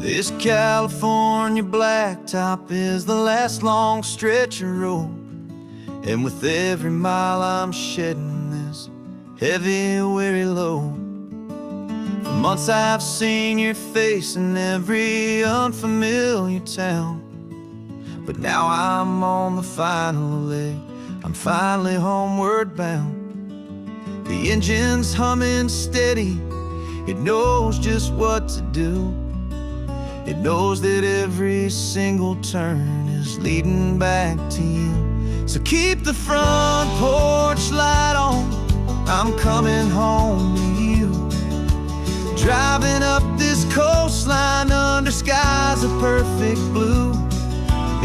This California blacktop is the last long stretch of road, and with every mile I'm shedding this heavy, weary load. For months I've seen your face in every unfamiliar town, but now I'm on the final leg, I'm finally homeward bound. The engine's humming steady, it knows just what to do. It knows that every single turn is leading back to you. So keep the front porch light on, I'm coming home to you. Driving up this coastline under skies of perfect blue.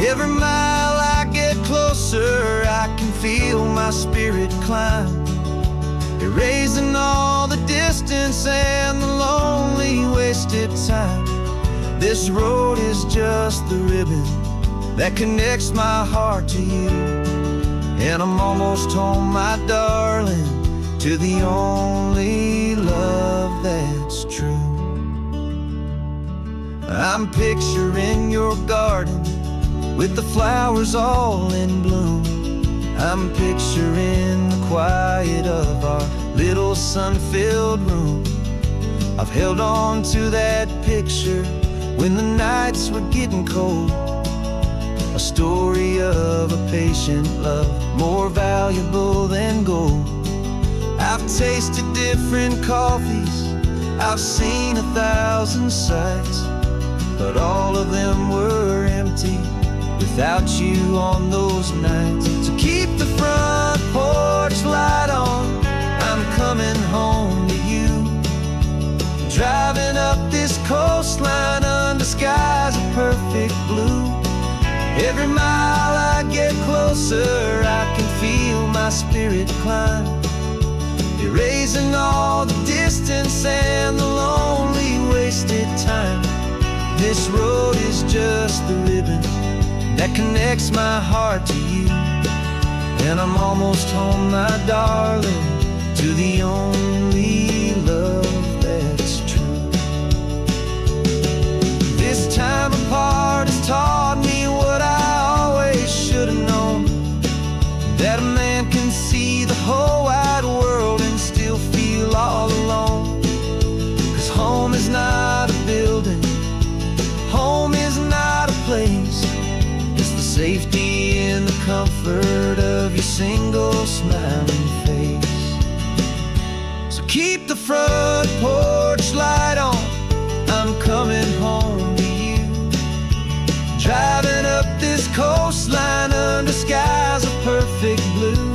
Every mile I get closer, I can feel my spirit climb, erasing all the distance and the lonely wasted time. This road is just the ribbon that connects my heart to you, and I'm almost home, my darling, to the only love that's true. I'm picturing your garden with the flowers all in bloom. I'm picturing the quiet of our little sun-filled room. I've held on to that picture when the nights were getting cold, a story of a patient love more valuable than gold. I've tasted different coffees, I've seen 1,000 sights, but all of them were empty without you on those nights. So keep the front porch light on, I'm coming home to you. Driving up this coastline under skies of perfect blue. Every mile I get closer, I can feel my spirit climb, erasing all the distance and the lonely wasted time. This road is just the ribbon that connects my heart to you, and I'm almost home, my darling, to the only love that's true. This time apart has taught me what I always should have known, that a man can see the whole wide world and still feel all alone. 'Cause home is not a building, home is not a place, it's the safety and the comfort of your single smiling face. So keep the front porch light on, I'm coming home to you. Driving up this coastline under skies of perfect blue.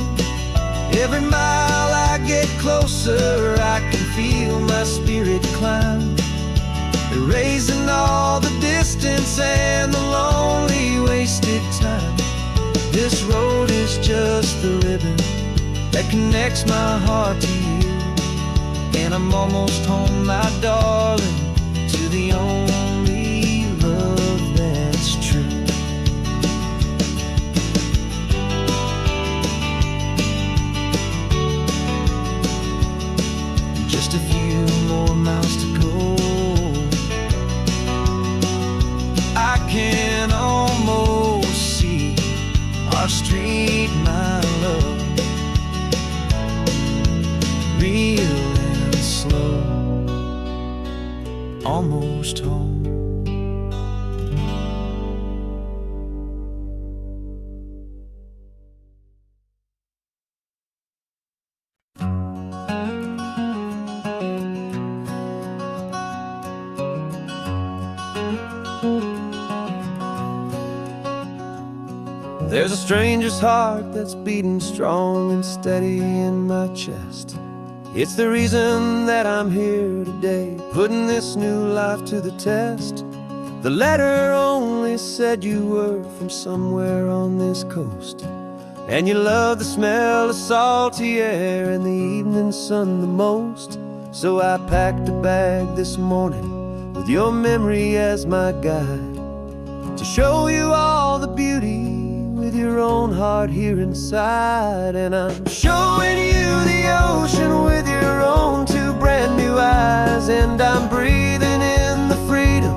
Every mile I get closer, I can feel my spirit climb, erasing all the distance and the lonely wasted time. This road is just the ribbon that connects my heart to you, and I'm almost home, my darling, to the only love that's true. Just a few more miles to go, I can almost see our street, my love, real and slow, almost home. There's a stranger's heart that's beating strong and steady in my chest. It's the reason that I'm here today, putting this new life to the test. The letter only said you were from somewhere on this coast, and you love the smell of salty air and the evening sun the most. So I packed a bag this morning with your memory as my guide, to show you all the beauty with your own heart here inside. And I'm showing you the ocean with your own two brand new eyes, and I'm breathing in the freedom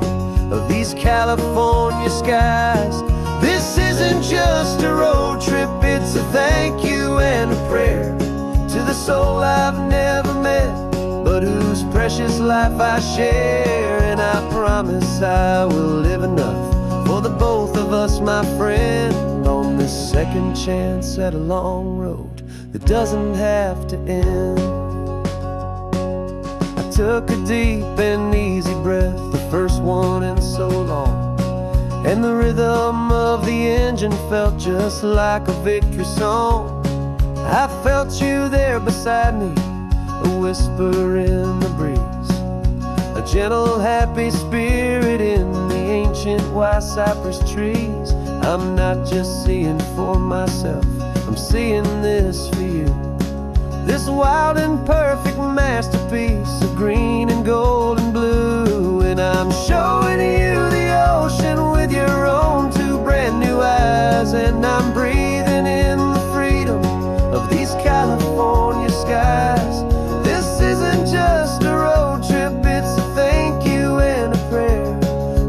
of California skies. This isn't just a road trip, it's a thank you and a prayer to the soul I've never met, but whose precious life I share. And I promise I will live enough for the both of us, my friend, on this second chance at a long road that doesn't have to end. I took a deep and easy breath, the first one in so long, and the rhythm of the engine felt just like a victory song. I felt you there beside me, a whisper in the breeze, a gentle, happy spirit in the ancient white cypress trees. I'm not just seeing for myself, I'm seeing this for you. This wild and perfect masterpiece of green and gold and blue. And I'm showing you the ocean with your own two brand new eyes. And I'm breathing in the freedom of these California skies. This isn't just a road trip, it's a thank you and a prayer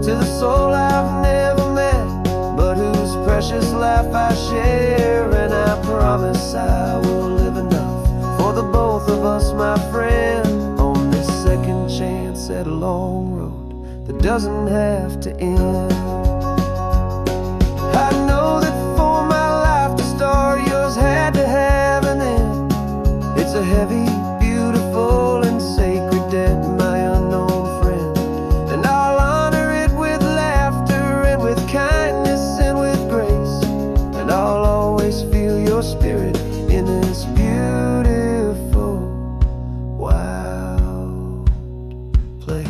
to the soul I've never met, but whose precious life I share. And I promise I will live enough for the both of us, my friend, on this second chance at a long road that doesn't have to end. I know that for my life to start, yours had to have an end. It's a heavy, beautiful, and sacred debt, my unknown friend, and I'll honor it with laughter and with kindness and with grace, and I'll always feel your spirit in this beautiful, wild place.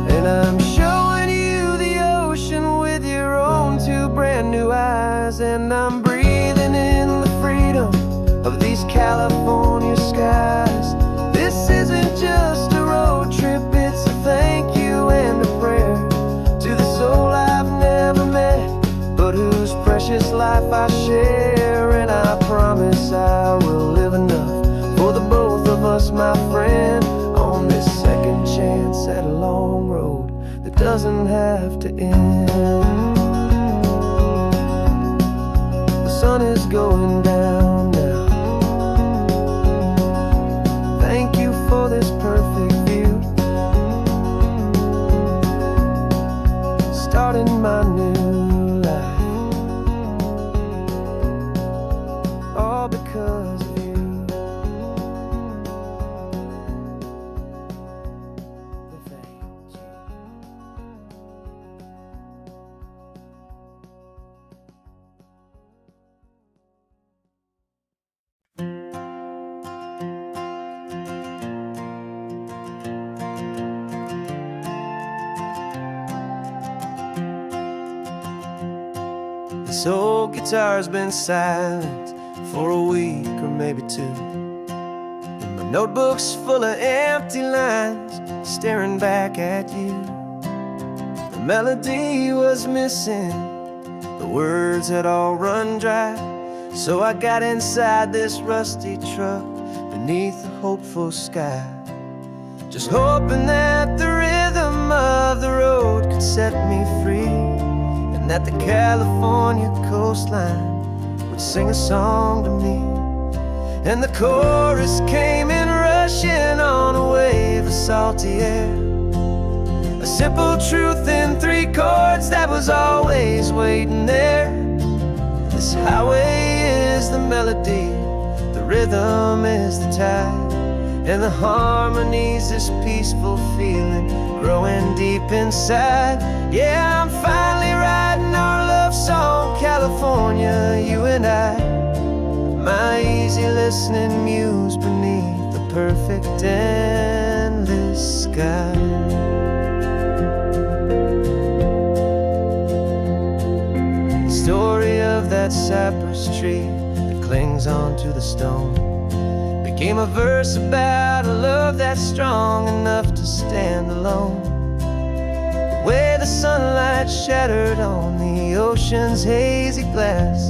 And I'm showing you the ocean with your own two brand new eyes. And I'm breathing in the freedom of these California skies. This isn't just a road trip, it's a thank you and a prayer to the soul I've never met, but whose precious life I share. And I promise I will live enough for the both of us, my friend, on this second chance at a long road that doesn't have to end. The sun is going down now. Thank you for this perfect view, starting my new life, all because of you. Thank you. This old guitar's been silent for a week or maybe two, and my notebook's full of empty lines staring back at you. The melody was missing, the words had all run dry, so I got inside this rusty truck beneath a hopeful sky, just hoping that the rhythm of the road could set me free, and that the California coastline would sing a song to me. And the chorus came in rushing on a wave of salty air, a simple truth in three chords that was always waiting there. This highway is the melody, the rhythm is the tide, and the harmony's this peaceful feeling growing deep inside. Yeah, I'm finally writing our love song, California, you and I, my easy listening muse beneath the perfect endless sky. The story of that cypress tree that clings onto the stone became a verse about a love that's strong enough to stand alone. Where the sunlight shattered on the ocean's hazy glass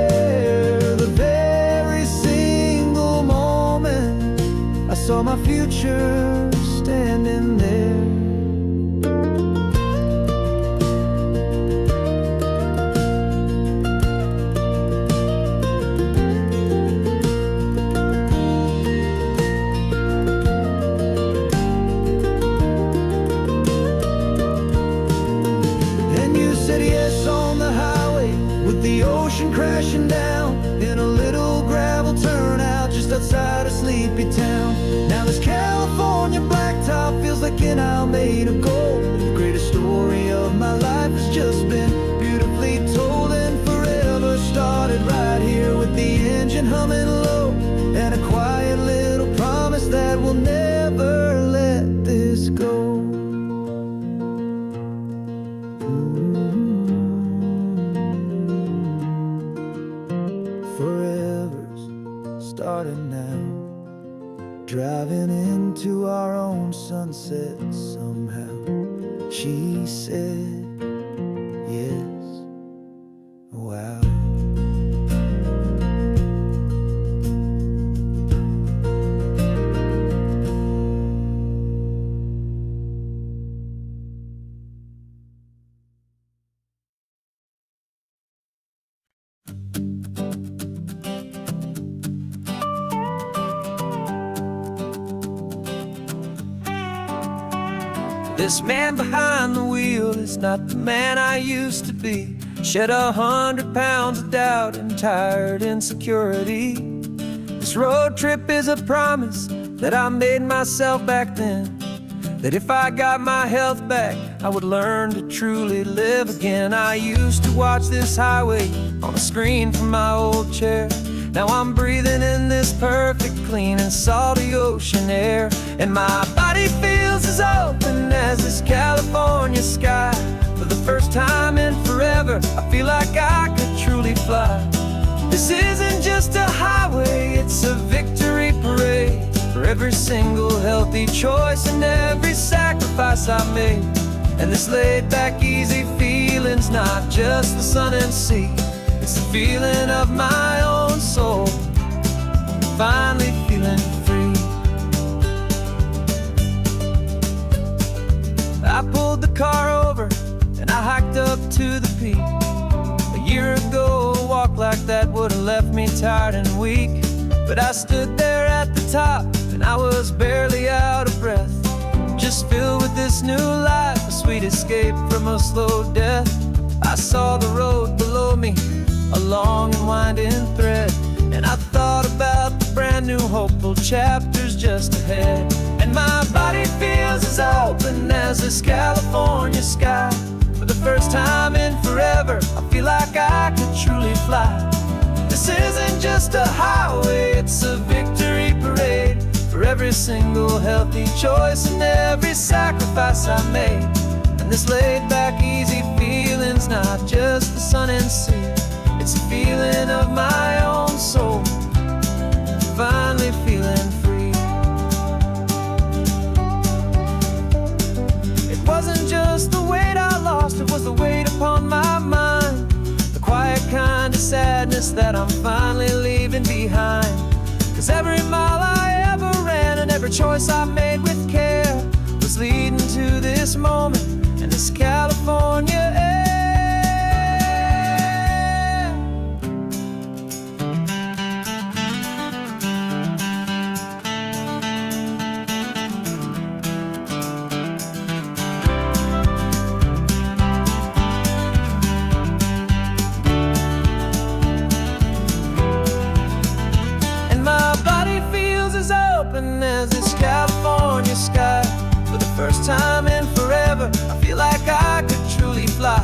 saw my future standing there. And you said yes on the highway, with the ocean crashing down in a little gravel turnout just outside of sleepy town. Now this California blacktop feels like an isle made of gold. The greatest story of my life has just been beautifully told, and forever started right here with the engine humming low, and a quiet little promise that we'll never let this go. Forever's starting now, driving into our own sunset somehow. She said yes, wow. This man behind the wheel is not the man I used to be. Shed 100 pounds of doubt and tired insecurity. This road trip is a promise that I made myself back then, that if I got my health back, I would learn to truly live again. I used to watch this highway on a screen from my old chair. Now I'm breathing in this perfect, clean and salty ocean air, and my body feels as open as this California sky. For the first time in forever, I feel like I could truly fly. This isn't just a highway, it's a victory parade for every single healthy choice and every sacrifice I made. And this laid back, easy feeling's not just the sun and sea, it's the feeling of my own soul, finally feeling free. I pulled the car over and I hiked up to the peak. A year ago, a walk like that would have left me tired and weak, but I stood there at the top and I was barely out of breath, just filled with this new life, a sweet escape from a slow death. I saw the road below me, a long and winding thread, and I thought about the brand new hopeful chapters just ahead. And my body feels as open as this California sky. For the first time in forever, I feel like I could truly fly. This isn't just a highway, it's a victory parade for every single healthy choice and every sacrifice I made. And this laid back, easy feeling's not just the sun and sea, it's a feeling of my own soul, finally feeling free. It wasn't just the weight I lost, it was the weight upon my mind, the quiet kind of sadness that I'm finally leaving behind. Cause every mile I ever ran and every choice I made with care was leading to this moment and this California air. As this California sky, for the first time in forever, I feel like I could truly fly.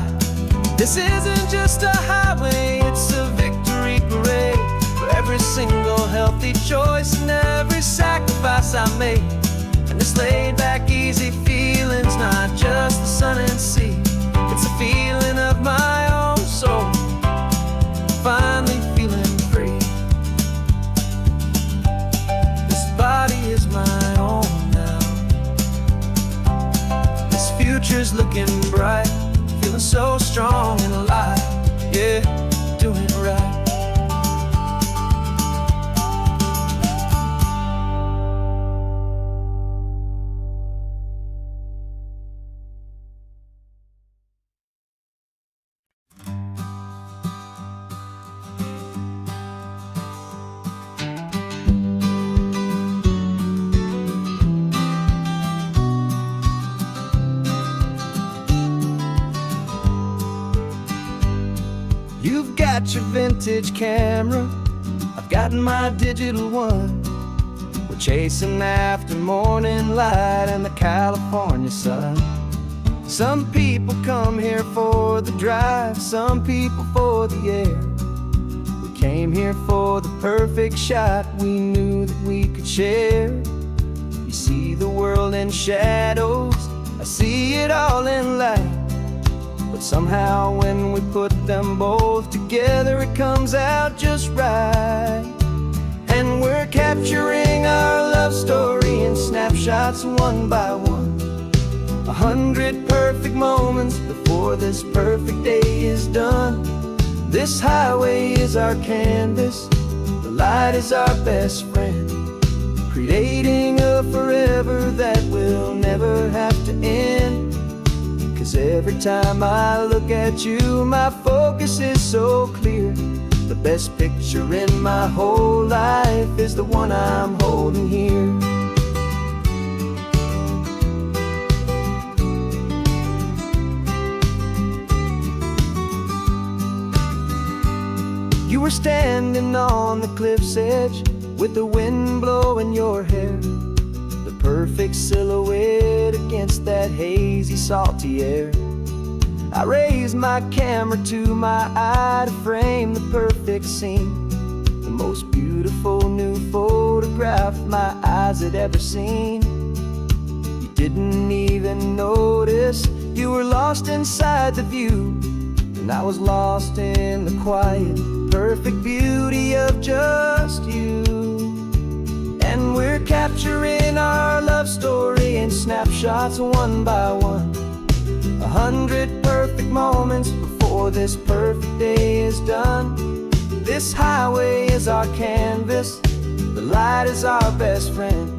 This isn't just a highway, it's a victory parade for every single healthy choice and every sacrifice I made. And this laid back, easy feeling's not just the sun and sea, it's a feeling of my own soul, finally feeling free. Body is my own now. This future's looking bright, feeling so strong and alive. Yeah, doing it right. got your vintage camera, I've gotten my digital one. We're chasing after morning light and the California sun. Some people come here for the drive, some people for the air. We came here for the perfect shot we knew that we could share. You see the world in shadows, I see it all in light. But somehow when we put them both together, it comes out just right. And we're capturing our love story in snapshots one by one. 100 perfect moments before this perfect day is done. This highway is our canvas, the light is our best friend, creating a forever that will never have to end. 'Cause every time I look at you, my focus is so clear. The best picture in my whole life is the one I'm holding here. You were standing on the cliff's edge with the wind blowing your hair, the perfect silhouette against that hazy, salty air. I raised my camera to my eye to frame the perfect scene, the most beautiful new photograph my eyes had ever seen. You didn't even notice you were lost inside the view, and I was lost in the quiet, perfect beauty of just you. And we're capturing our love story in snapshots one by one. 100 perfect moments before this perfect day is done. This highway is our canvas, the light is our best friend,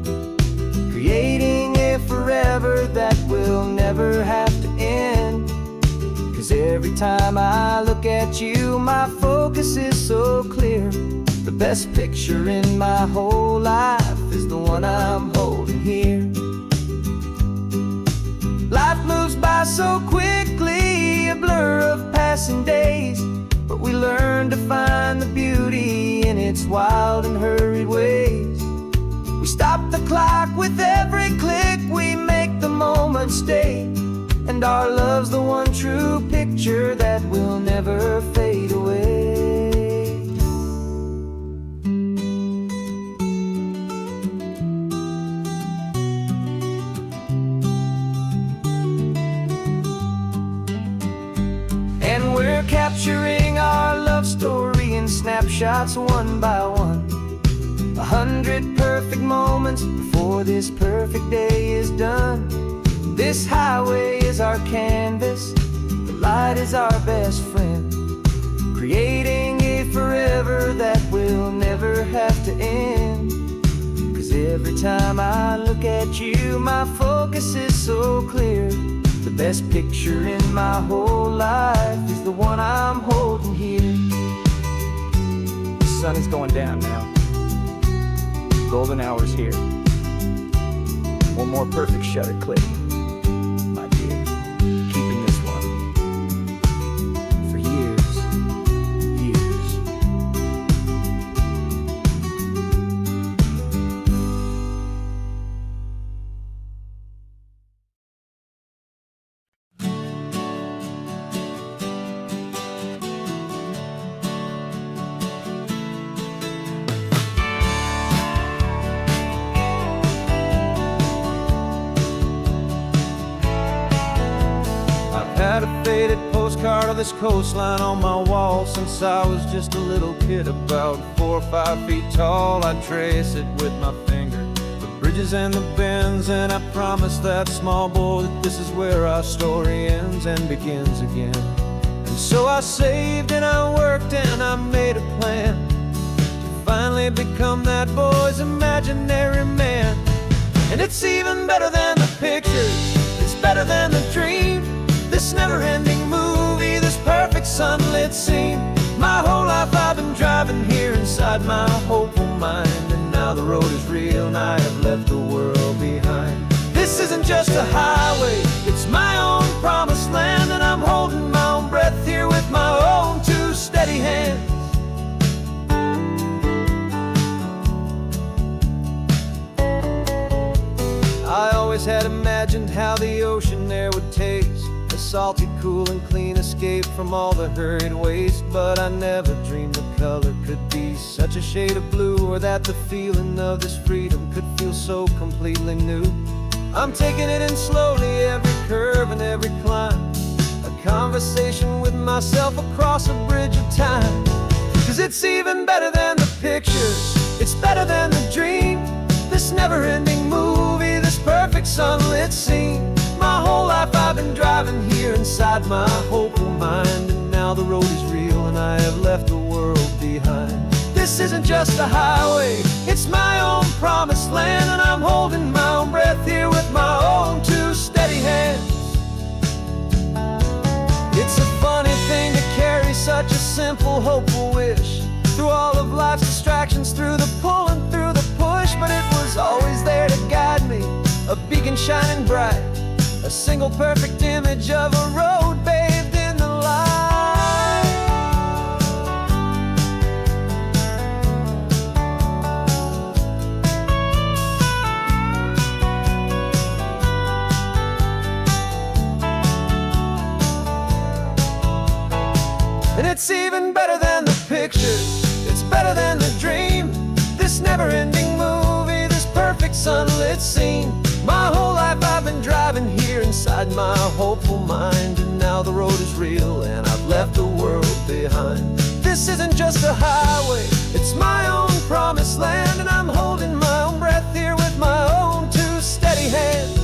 creating a forever that will never have to end. 'Cause every time I look at you, my focus is so clear. The best picture in my whole life is the one I'm holding here. Life moves by so quickly, a blur of passing days, but we learn to find the beauty in its wild and hurried ways. We stop the clock with every click, we make the moment stay, and our love's the one true picture that will never fade away. And we're capturing our love story in snapshots one by one. 100 perfect moments before this perfect day is done. This highway is our canvas, the light is our best friend, creating a forever that will never have to end. 'Cause every time I look at you, my focus is so clear. The best picture in my whole life is the one I'm holding here. The sun is going down now. Golden hour's here. One more perfect shutter click. My dear, keeping this one for years, years. Had a faded postcard of this coastline on my wall since I was just a little kid, about 4 or 5 feet tall. I trace it with my finger, the bridges and the bends, and I promised that small boy that this is where our story ends and begins again. And so I saved and I worked and I made a plan to finally become that boy's imaginary man. And it's even better than the pictures, it's better than the dream. This never-ending movie, this perfect sunlit scene. My whole life I've been driving here inside my hopeful mind, and now the road is real and I have left the world behind. This isn't just a highway, my own promised land, and I'm holding my own breath here with my own two steady hands. I always had imagined how the ocean air would taste, a salty, cool and clean escape from all the hurried waste. But I never dreamed the color could be such a shade of blue, or that the feeling of this freedom could feel so completely new. I'm taking it in slowly, every curve and every climb, a conversation with myself across a bridge of time. 'Cause it's even better than the pictures, it's better than the dream, this never-ending movie, this perfect sunlit scene. My whole life I've been driving here inside my hopeful mind, and now the road is real and I have left the world behind. This isn't just a highway, it's my own promised land, and I'm holding my own breath here with my own two steady hands. It's a funny thing to carry such a simple, hopeful wish through all of life's distractions, through the pull and through the push. But it was always there to guide me, a beacon shining bright, a single perfect image of a road bathed in the light. And it's even better than the pictures, it's better than the dream, this never-ending movie, this perfect sunlit scene. My whole life I've been driving here inside my hopeful mind, and now the road is real and I've left the world behind. This isn't just a highway, it's my own promised land, and I'm holding my own breath here with my own two steady hands.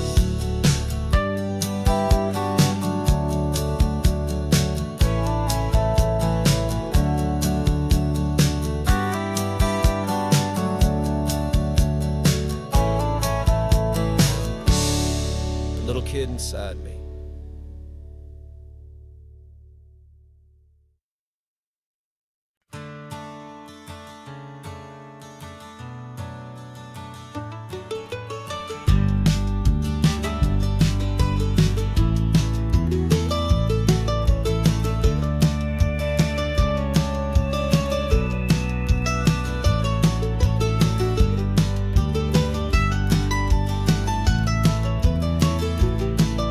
Little kid inside me.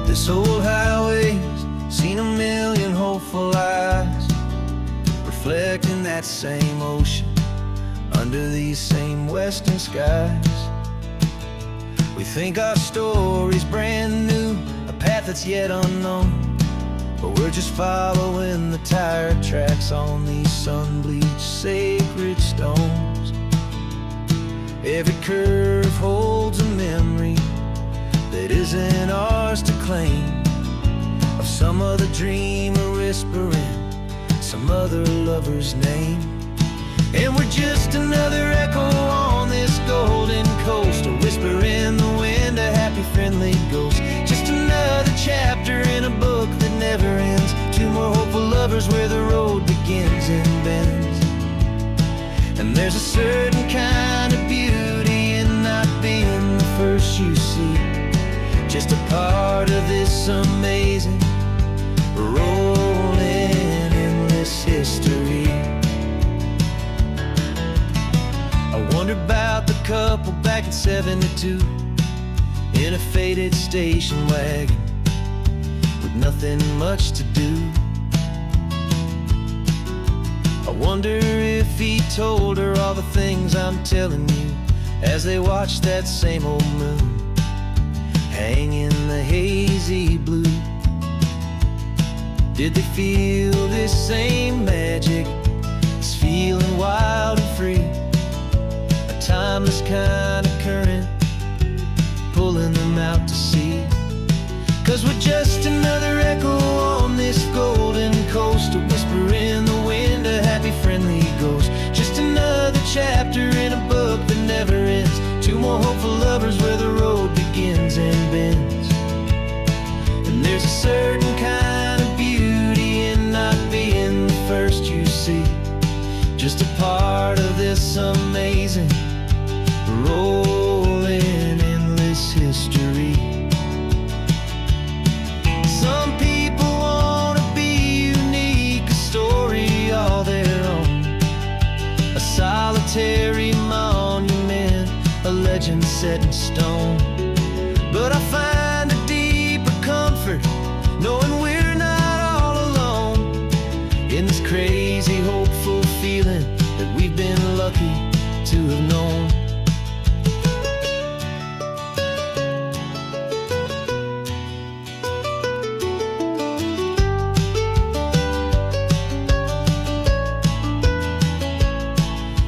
This old highway's seen a million hopeful eyes, reflecting that same ocean under these same western skies. We think our story's brand new, a path that's yet unknown, but we're just following the tire tracks on these sun-bleached sacred stones. Every curve holds a memory that isn't ours to claim, of some other dreamer whispering some other lover's name. And we're just another echo on this golden coast, a whisper in the wind, a happy friendly ghost. Just another chapter in a book that never ends, two more hopeful lovers where the road begins and bends. And there's a certain kind of beauty in not being the first you see, just a part of this amazing, rolling, endless history. I wonder about the couple back in '72 in a faded station wagon with nothing much to do. I wonder if he told her all the things I'm telling you as they watched that same old moon hang in the hazy blue. Did they feel this same magic, this feeling wild and free, a timeless kind of current pulling them out to sea? 'Cause we're just another echo on this golden coast, a whisper in the wind, a happy friendly ghost. Just another chapter in a book that never ends, two more hopeful lovers where the road begins and bends. And there's a certain kind of beauty in not being the first you see, just a part of this amazing, rolling, endless history. set in stone. But I find a deeper comfort knowing we're not all alone in this crazy, hopeful feeling that we've been lucky to have known.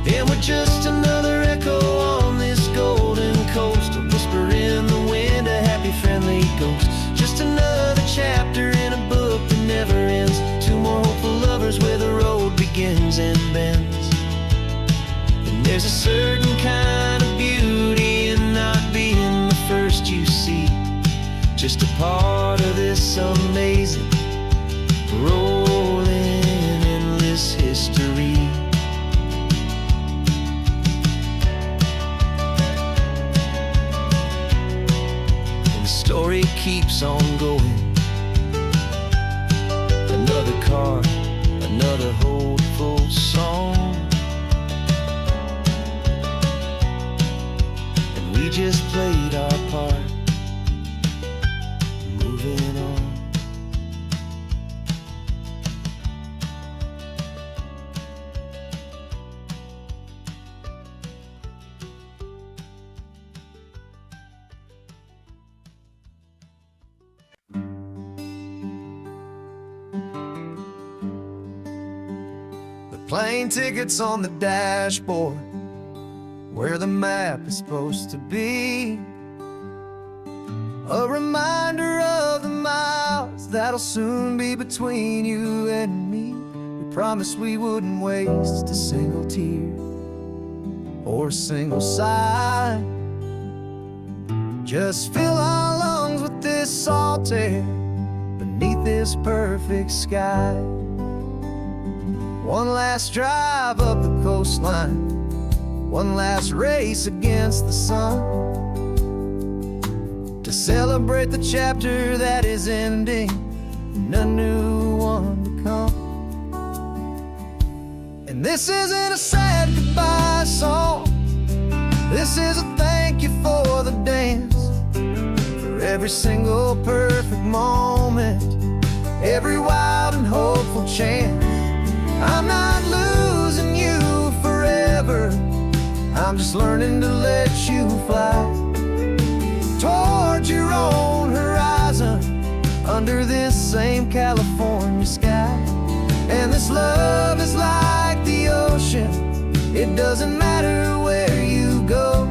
And we're just another echo on this golden coast, a whisper in the wind, a happy, friendly ghost. Just another chapter in a book that never ends. Two more hopeful lovers where the road begins and bends. And there's a certain kind of beauty in not being the first you see, just a part of this amazing, rolling, endless history. Story keeps on going. Another car, another hopeful song, and we just played our part, moving on. Plane tickets on the dashboard, where the map is supposed to be. A reminder of the miles that'll soon be between you and me. We promised we wouldn't waste a single tear or a single sigh. Just fill our lungs with this salt air beneath this perfect sky. One last drive up the coastline, one last race against the sun, to celebrate the chapter that is ending and a new one to come. And this isn't a sad goodbye song, this is a thank you for the dance, for every single perfect moment, every wild and hopeful chance. I'm not losing you forever, I'm just learning to let you fly towards your own horizon, under this same California sky. And this love is like the ocean, it doesn't matter where you go,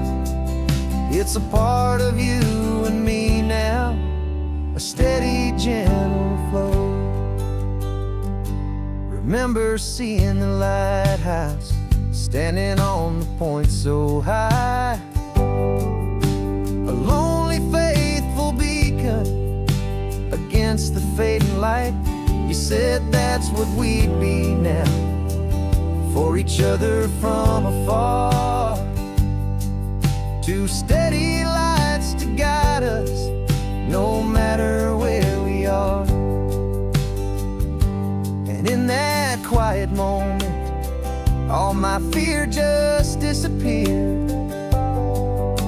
it's a part of you and me now, a steady, gentle flow. Remember seeing the lighthouse, standing on the point so high, a lonely, faithful beacon against the fading light. You said that's what we'd be now, for each other from afar. Two steady lights to guide us, no matter where we are. And in that quiet moment, all my fear just disappeared,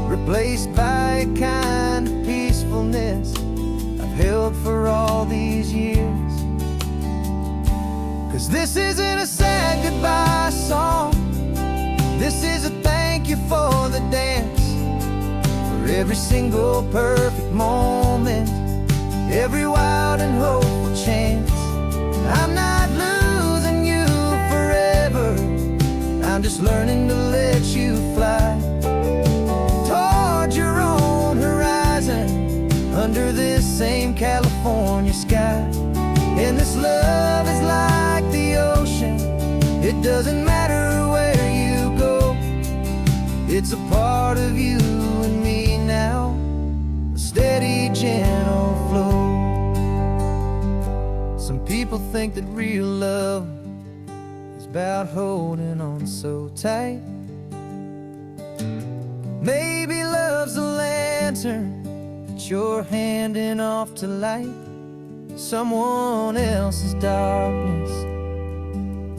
replaced by a kind of peacefulness I've held for all these years. 'Cause this isn't a sad goodbye song, this is a thank you for the dance, for every single perfect moment, every wild and hopeful chance. I'm not losing you forever, I'm just learning to let you fly towards your own horizon, under this same California sky. And this love is like the ocean, it doesn't matter where you go, it's a part of you and me now, a steady, gentle flow. Some people think that real love is about holding on so tight. Maybe love's a lantern that you're handing off to light someone else's darkness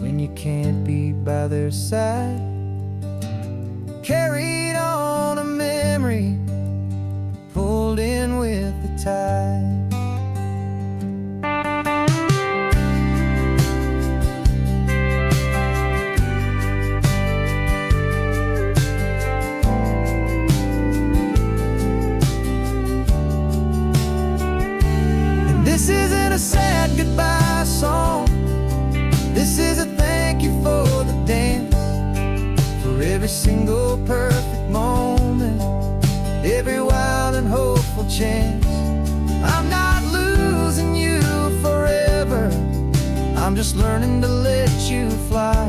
when you can't be by their side. Carried on a memory chance. I'm not losing you forever, I'm just learning to let you fly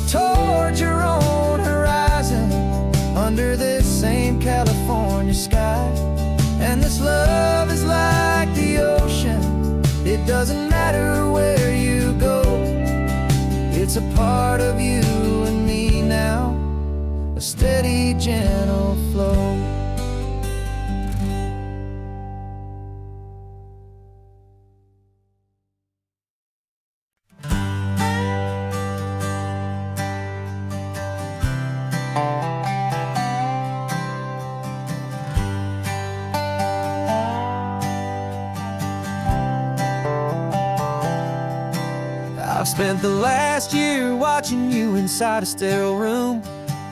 toward your own horizon, under this same California sky. And this love is like the ocean, it doesn't matter where you go, it's a part of you and me now, a steady, gentle flow. I've spent the last year watching you inside a sterile room,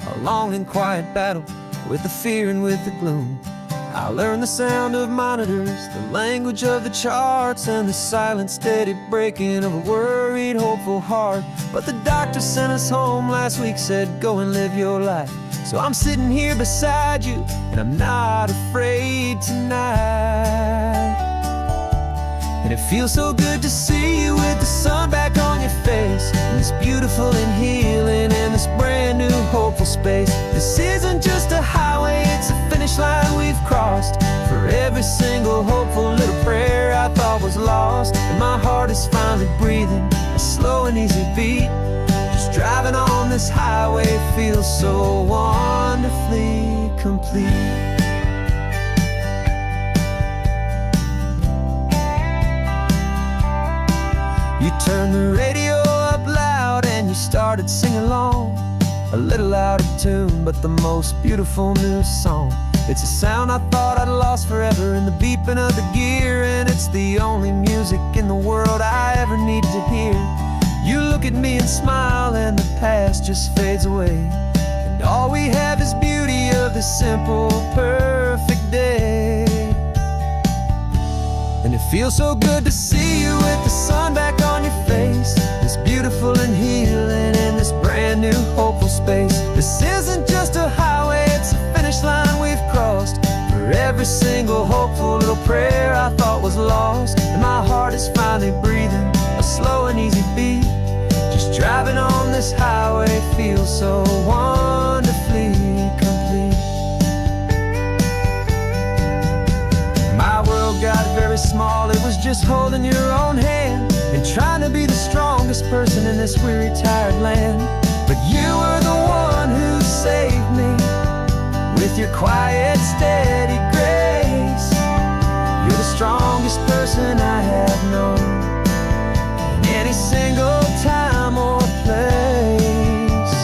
a long and quiet battle with the fear and with the gloom. I learned the sound of monitors, the language of the charts, and the silent, steady breaking of a worried, hopeful heart. But the doctor sent us home last week, said go and live your life. So I'm sitting here beside you, and I'm not afraid tonight. And it feels so good to see you with the sun back on your face, and this beautiful and healing in this brand new hopeful space. This isn't just a highway, it's a finish line we've crossed. For every single hopeful little prayer I thought was lost, and my heart is finally breathing a slow and easy beat. Just driving on this highway feels so wonderfully complete. You turned the radio up loud and you started singing along, a little out of tune, but the most beautiful new song. It's a sound I thought I'd lost forever in the beeping of the gear, and it's the only music in the world I ever need to hear. You look at me and smile and the past just fades away, and all we have is beauty of this simple, perfect day. And it feels so good to see you with the sun back on your face, this beautiful and healing in this brand new hopeful space. This isn't just a highway, it's a finish line we've crossed. For every single hopeful little prayer I thought was lost, and my heart is finally breathing a slow and easy beat. Just driving on this highway feels so wonderfully complete. My world got very small, it was just holding your own hand and trying to be the strongest person in this weary, tired land. But you were the one who saved me with your quiet, steady grace. You're the strongest person I have known in any single time or place.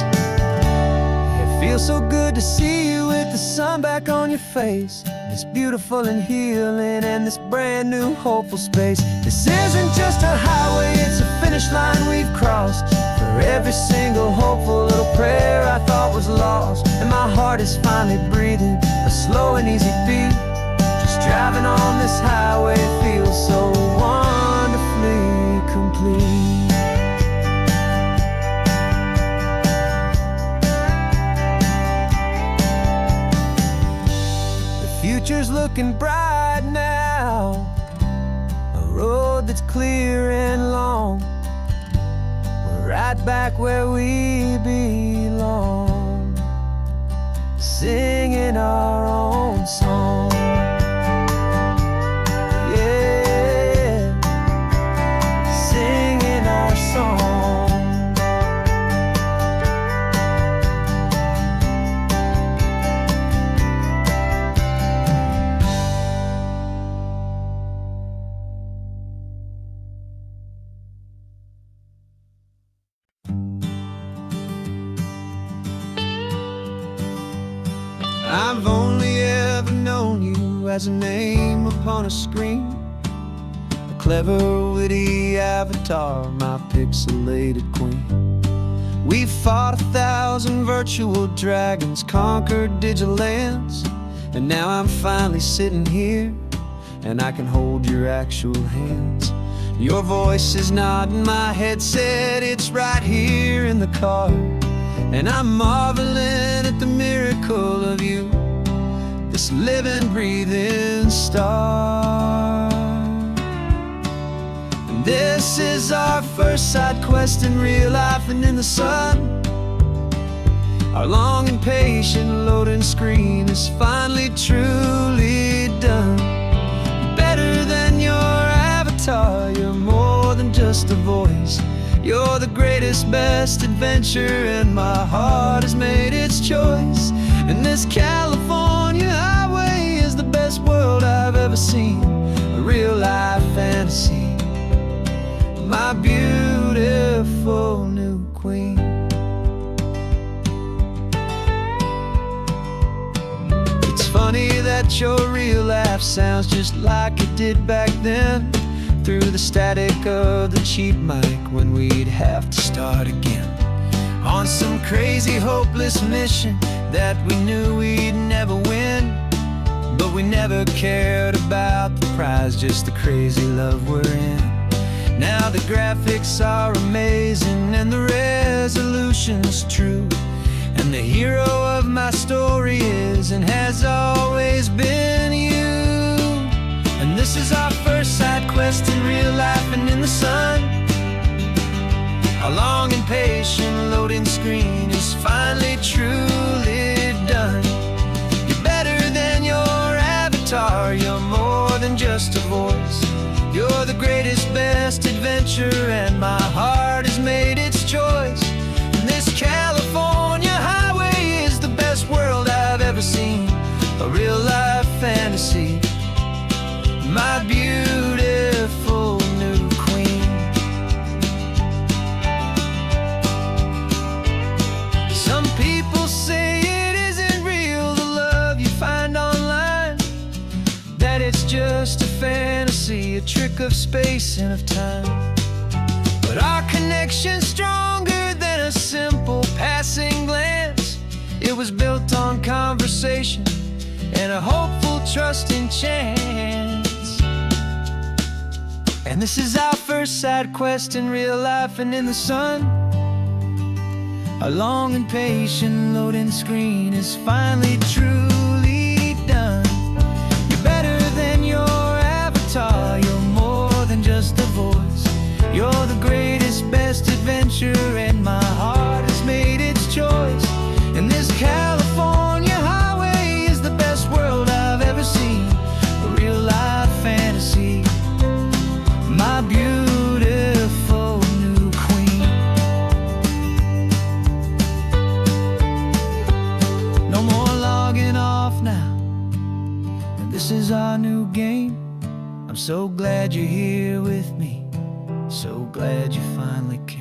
It feels so good to see you with the sun back on your face, this beautiful and healing and this brand new hopeful space. This isn't just a highway, it's a finish line we've crossed. For every single hopeful little prayer I thought was lost, and my heart is finally breathing a slow and easy beat. Just driving on this highway feels so wonderfully complete. Future's looking bright now, a road that's clear and long. We're right back where we belong, singing our own song. Yeah, singing our song. I've only ever known you as a name upon a screen, a clever, witty avatar, my pixelated queen. We've fought 1,000 virtual dragons, conquered digital lands, and now I'm finally sitting here, and I can hold your actual hands. Your voice is not in my headset, it's right here in the car, and I'm marveling at the miracle of you. The this living, breathing star. And this is our first side quest in real life and in the sun. Our long and patient loading screen is finally truly done. Better than your avatar, you're more than just a voice. You're the greatest, best adventure, and my heart has made its choice. And this California highway is the best world I've ever seen. A real life fantasy, my beautiful new queen. It's funny that your real life sounds just like it did back then, through the static of the cheap mic when we'd have to start again on some crazy hopeless mission that we knew we'd never win. But we never cared about the prize, just the crazy love we're in. Now the graphics are amazing and the resolution's true, and the hero of my story is and has always been you. And this is our first side quest in real life and in the sun. Our long and patient loading screen is finally truly done. You're better than your avatar, you're more than just a voice. You're the greatest, best adventure, and my heart has made its choice. And this California highway is the best world I've ever seen. A real life fantasy, my beautiful new queen. Some people say it isn't real, the love you find online, that it's just a fantasy, a trick of space and of time. But our connection's stronger than a simple passing glance. It was built on conversation and a hopeful, trusting chance. And this is our first side quest in real life and in the sun. Our long and patient loading screen is finally truly done. You're better than your avatar, you're more than just a voice. You're the greatest, best adventure, and my heart has made its choice. And this California highway is the best world I've ever seen. A real life fantasy, my beautiful new queen. No more logging off now, and this is our new game. I'm so glad you're here with me, so glad you finally came.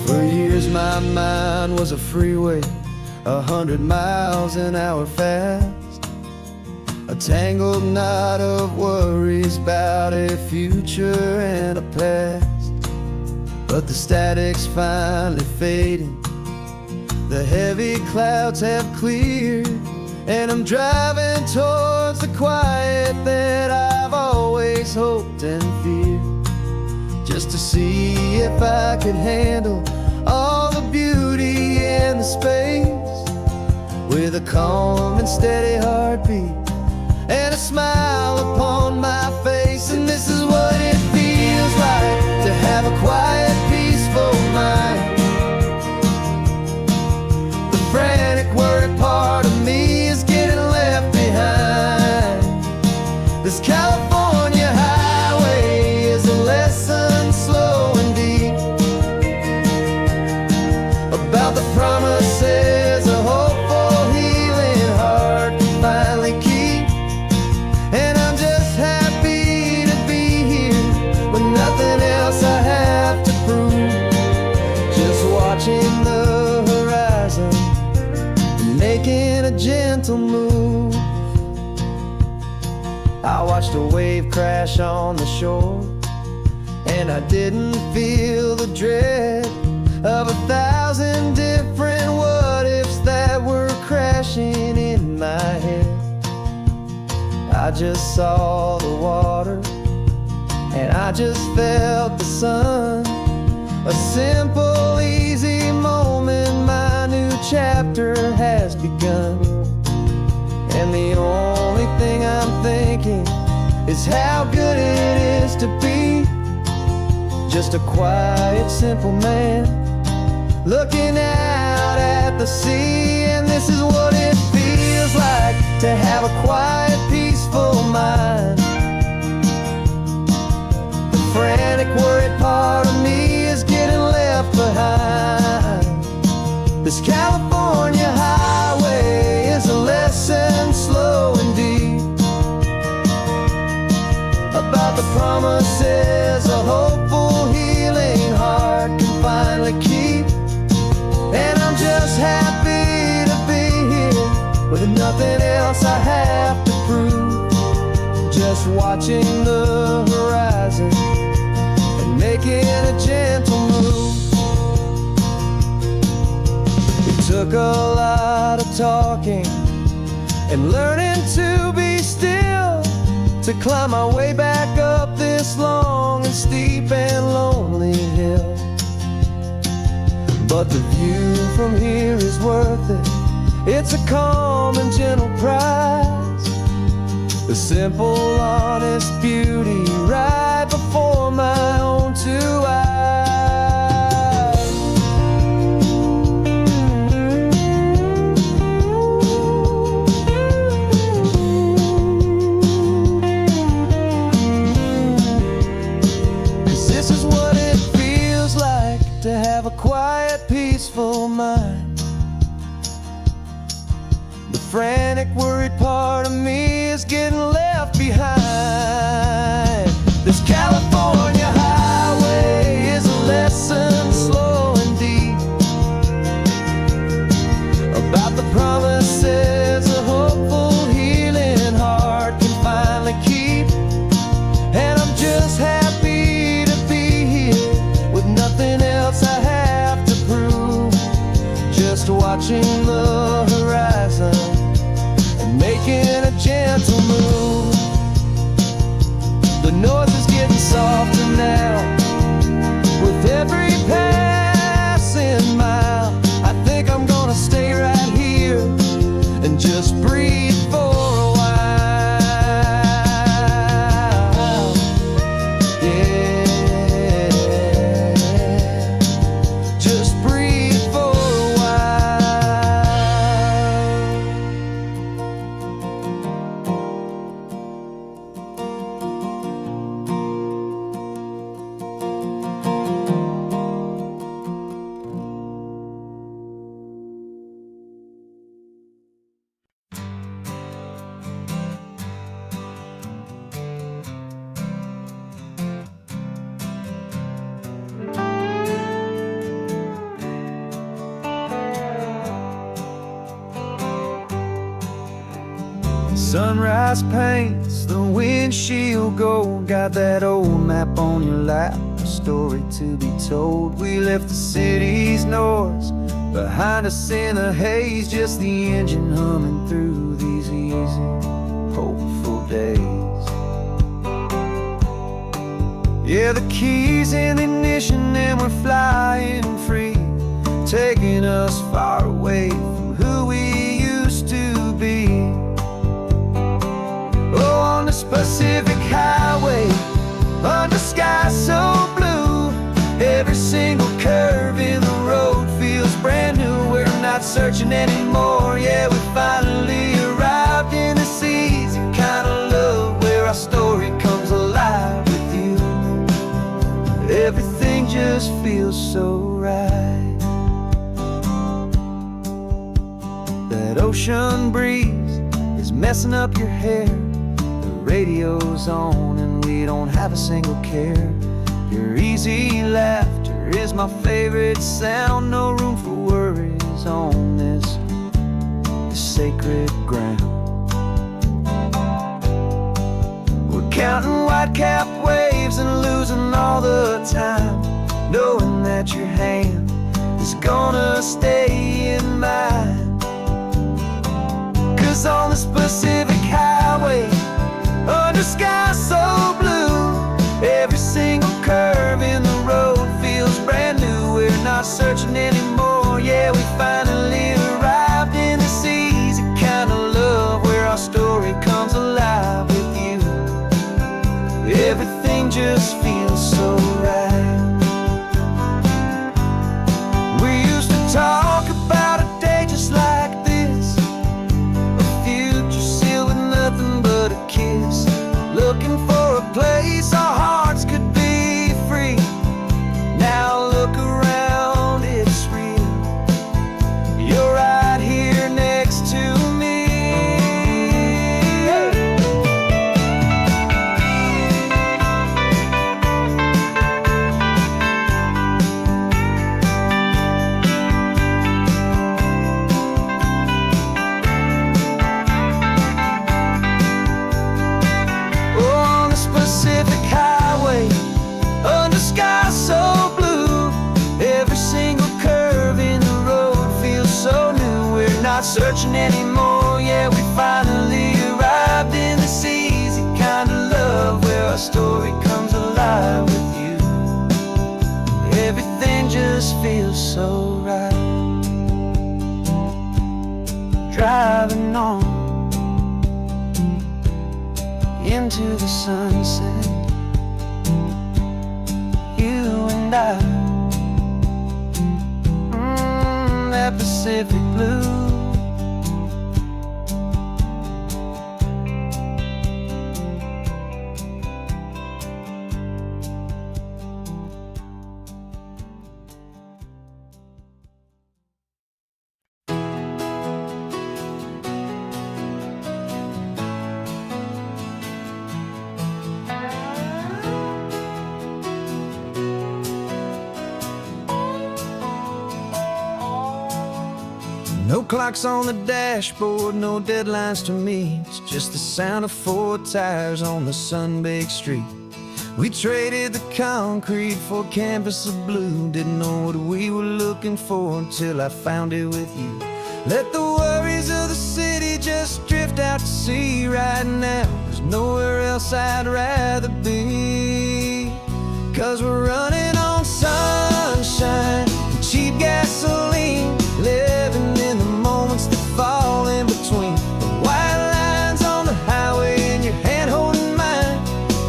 For years my mind was a freeway, 100 miles an hour fast, a tangled knot of worries about a future and a past. But the static's finally fading, the heavy clouds have cleared, and I'm driving towards the quiet that I've always hoped and feared, just to see if I could handle all the beauty and the space, with a calm and steady heartbeat and a smile upon my face. And this is what it feels like to have a quiet, peaceful mind. The frantic, worried part of me is getting left behind. This California highway is a lesson slow and deep about the promises a hopeful, healing heart can finally keep. And I'm just happy to be here with nothing else I have to prove, just watching the horizon and making a gentle move. I watched a wave crash on the shore, and I didn't feel the dread of 1,000 different worlds I just saw the water and I just felt the sun. A simple, easy moment, my new chapter has begun. And the only thing I'm thinking is how good it is to be just a quiet, simple man looking out at the sea. And this is what it feels like to have a quiet, peaceful mind. The frantic, worried part of me is getting left behind. This California highway is a lesson slow and deep about the promises a hopeful, healing heart can finally keep. And I'm just happy to be here with nothing else I have to prove. Just watching the horizon and making a gentle move. It took a lot of talking and learning to be still to climb my way back up this long and steep and lonely hill. But the view from here is worth it. It's a calm and gentle prize. The simple, honest beauty right before my own two eyes. 'Cause this is what it feels like to have a quiet, peaceful mind. The frantic, worried part of me is getting left behind. This California highway is a lesson slow and deep about the promises a hopeful, healing heart can finally keep. And I'm just happy to be here with nothing else I have to prove. Just watching the horizon and making a gentle move. The noise is getting softer now with every passing mile. I think I'm gonna stay right here and just breathe for a while. Yeah, just breathe for a while. Sunrise paints the windshield gold. Got that old map on your lap, a story to be told. We left the city's noise behind us in the haze, just the engine humming through these easy, hopeful days. Yeah, the keys in the ignition and we're flying free, taking us far away from who we used to be. Oh, on this Pacific highway, under sky so blue, every single curve in the road feels brand new. We're not searching anymore, yeah, we finally arrived in this easy kind of love where our story comes alive with you. Everything just feels so right. That ocean breeze is messing up your hair. Radio's on and we don't have a single care. Your easy laughter is my favorite sound. No room for worries on this sacred ground. We're counting white-capped waves and losing all the time, knowing that your hand is gonna stay in mine. 'Cause on this Pacific highway, under sky so blue. Every single curve in the road feels brand new. We're not searching anymore, yeah, we finally arrived in this easy kind of love where our story comes alive with you. Everything just feels so right. We used to talk about a day just like this, a future sealed with nothing but a kiss, looking for a place our hearts could be free. Now look around, it's real. You're right here next to me. On the Pacific Highway, under sky so blue, every single curve in the road feels so new. We're not searching anymore, yeah, we finally arrived in this easy kind of love where our story comes alive with you. Everything just feels so right. Driving on into the sunset, you and I, that Pacific blue. No clocks on the dashboard, no deadlines to meet. It's just the sound of 4 tires on the sun-baked street. We traded the concrete for a canvas of blue. Didn't know what we were looking for until I found it with you. Let the worries of the city just drift out to sea right now. There's nowhere else I'd rather be. 'Cause we're running on sunshine and cheap gasoline, living in the moments that fall in between. The white lines on the highway and your hand holding mine,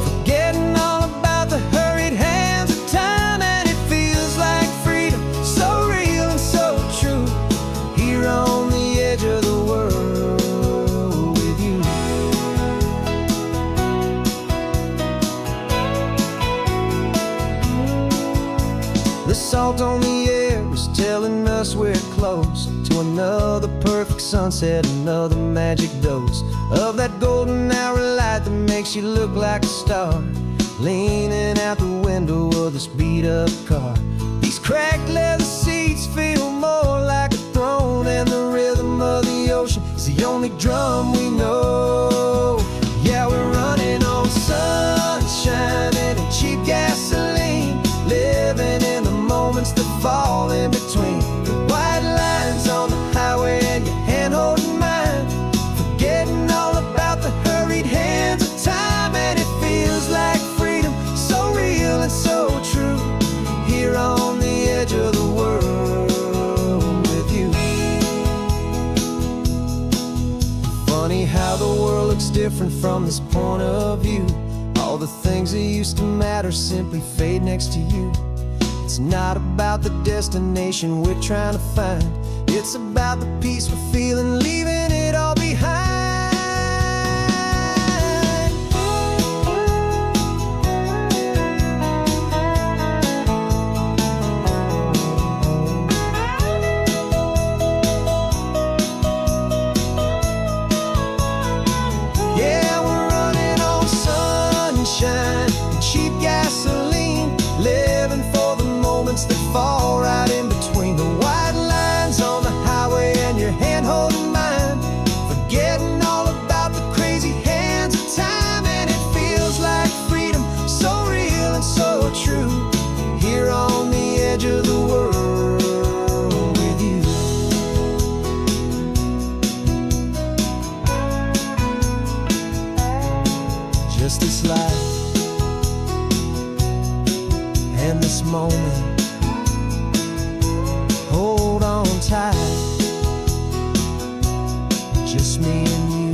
forgetting all about the hurried hands of time. And it feels like freedom, so real and so true, here on the edge of the world with you. The salt on the air is telling us we're close to another perfect sunset, another magic dose of that golden hour light that makes you look like a star, leaning out the window of this beat-up car. These cracked leather seats feel more like a throne, and the rhythm of the ocean is the only drum we know. Yeah, we're running on sunshine and a cheap gasoline, living in the moments that fall in between. The white lines on the highway and your hand holding mine, forgetting all about the hurried hands of time. And it feels like freedom, so real and so true, here on the edge of the world with you. Funny how the world looks different from this point of view. All the things that used to matter simply fade next to you. It's not about the destination we're trying to find, it's about the peace we're feeling, leaving it all behind. Yeah, we're running on sunshine and cheap gasoline, living for the moments that fall right in between. The white lines on the highway and your hand holding mine, life. And this moment, hold on tight, just me and you.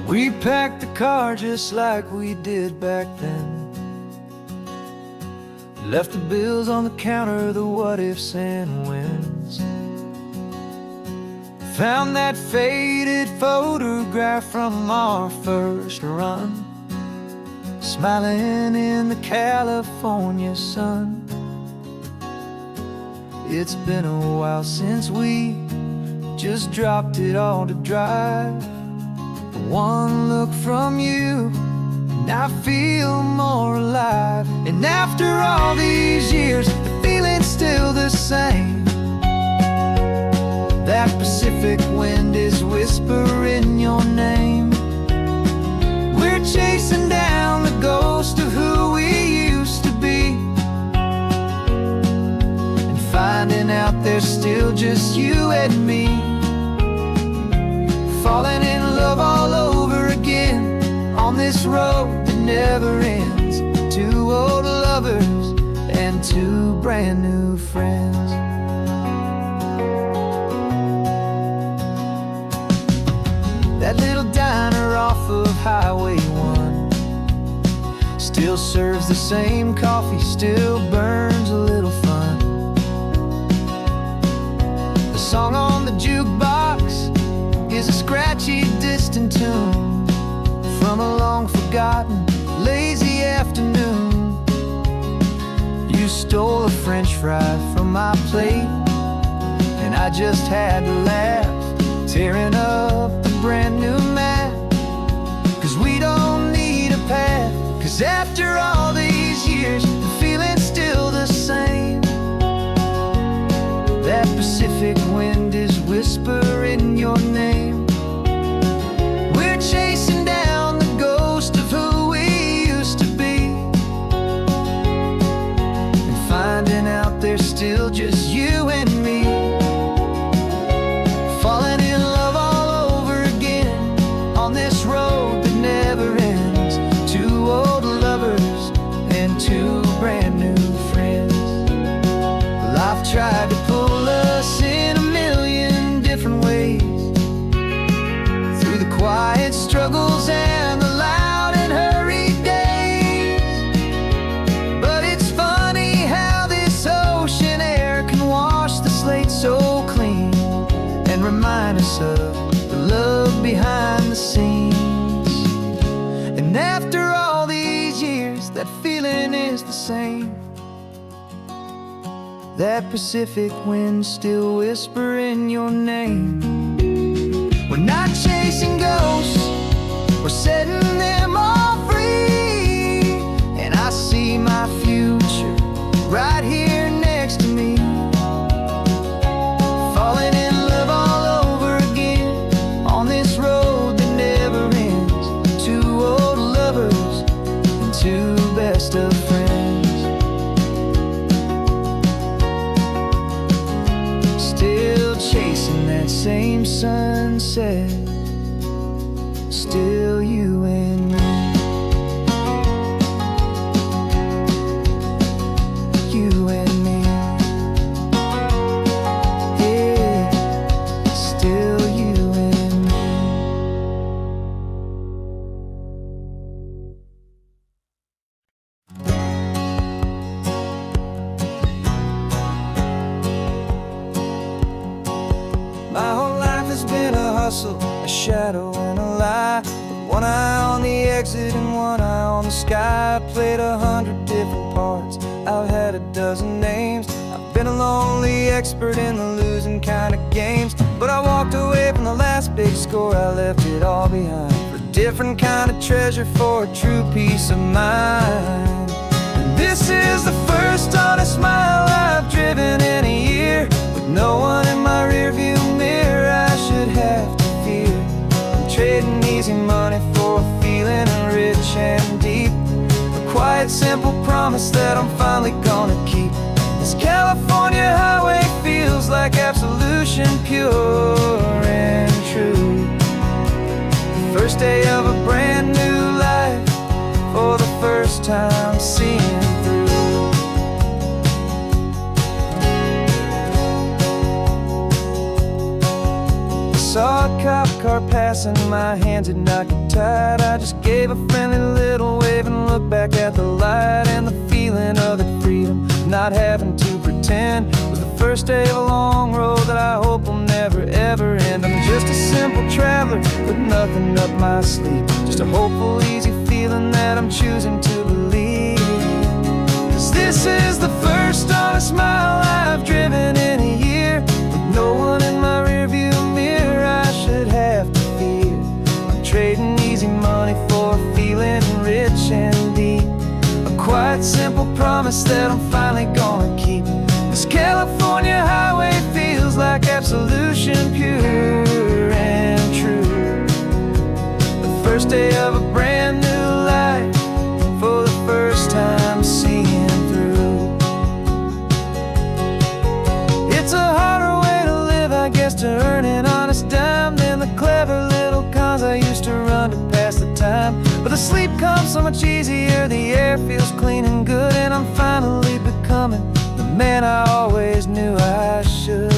We packed the car just like we did back then. Left the bills on the counter, the what ifs and whens. Found that faded photograph from our first run, smiling in the California sun. It's been a while since we just dropped it all to drive. One look from you, and I feel more alive. And after all these years, the feeling's still the same. That Pacific wind is whispering your name. We're chasing down the ghost of who we used to be, and finding out there's still just you and me. Falling in love all over again on this road that never ends. Two old lovers and two brand new friends. That little diner off of Highway 1 still serves the same coffee, still burns a little fun. The song on the jukebox is a scratchy, distant tune from a long-forgotten, lazy afternoon. You stole a French fry from my plate, and I just had to laugh, tearing up the brand new map. 'Cause we don't need a path, 'cause after all these years, the feeling's still the same. That Pacific wind is whispering your name. We're chasing down the ghost of who we used to be, and finding out there's still just you and me. Falling in love all over again on this road that never ends. Two old lovers and two brand new friends. Life tried to pull us in a million different ways, through the quiet struggles and the loud and hurried days. But it's funny how this ocean air can wash the slate so clean, and remind us of the love behind the scenes. And after all these years, that feeling is the same. That Pacific wind still whispering your name. We're not chasing ghosts, we're setting them all free. And I see my future right here next to me. Falling in love all over again on this road that never ends. Two old lovers and two best of friends. Still chasing that same sunset, still you and me. You and me. Yeah, still you and me. My whole life has been a hustle, a shadow and a lie. With one eye on the exit and one eye on the sky. I played 100 different parts, I've had a dozen names. I've been a lonely expert in the losing kind of games. But I walked away from the last big score, I left it all behind for a different kind of treasure, for a true peace of mind. And this is the first honest mile I've driven in a year, with no one in my simple promise that I'm finally gonna keep. This California highway feels like absolution, pure and true. The first day of a brand new life, for the first time seeing through. Saw a cop car passing, my hands had not get tied. I just gave a friendly little wave and looked back at the light. And the feeling of that freedom, not having to pretend, was the first day of a long road that I hope will never ever end. I'm just a simple traveler with nothing up my sleeve, just a hopeful, easy feeling that I'm choosing to believe. 'Cause this is the first honest mile I've driven in a year, with no one in my rearview mirror I should have to fear. I'm trading easy money for feeling rich and deep, a quiet, simple promise that I'm finally gonna keep. This California highway feels like absolution, pure and true. The first day of a brand new life, for the first time seeing through. It's a harder way to live, I guess, to earn an honest dime than the clever little cons I used to run to pass the time. But the sleep comes so much easier, the air feels clean and good, and I'm finally becoming the man I always knew I should.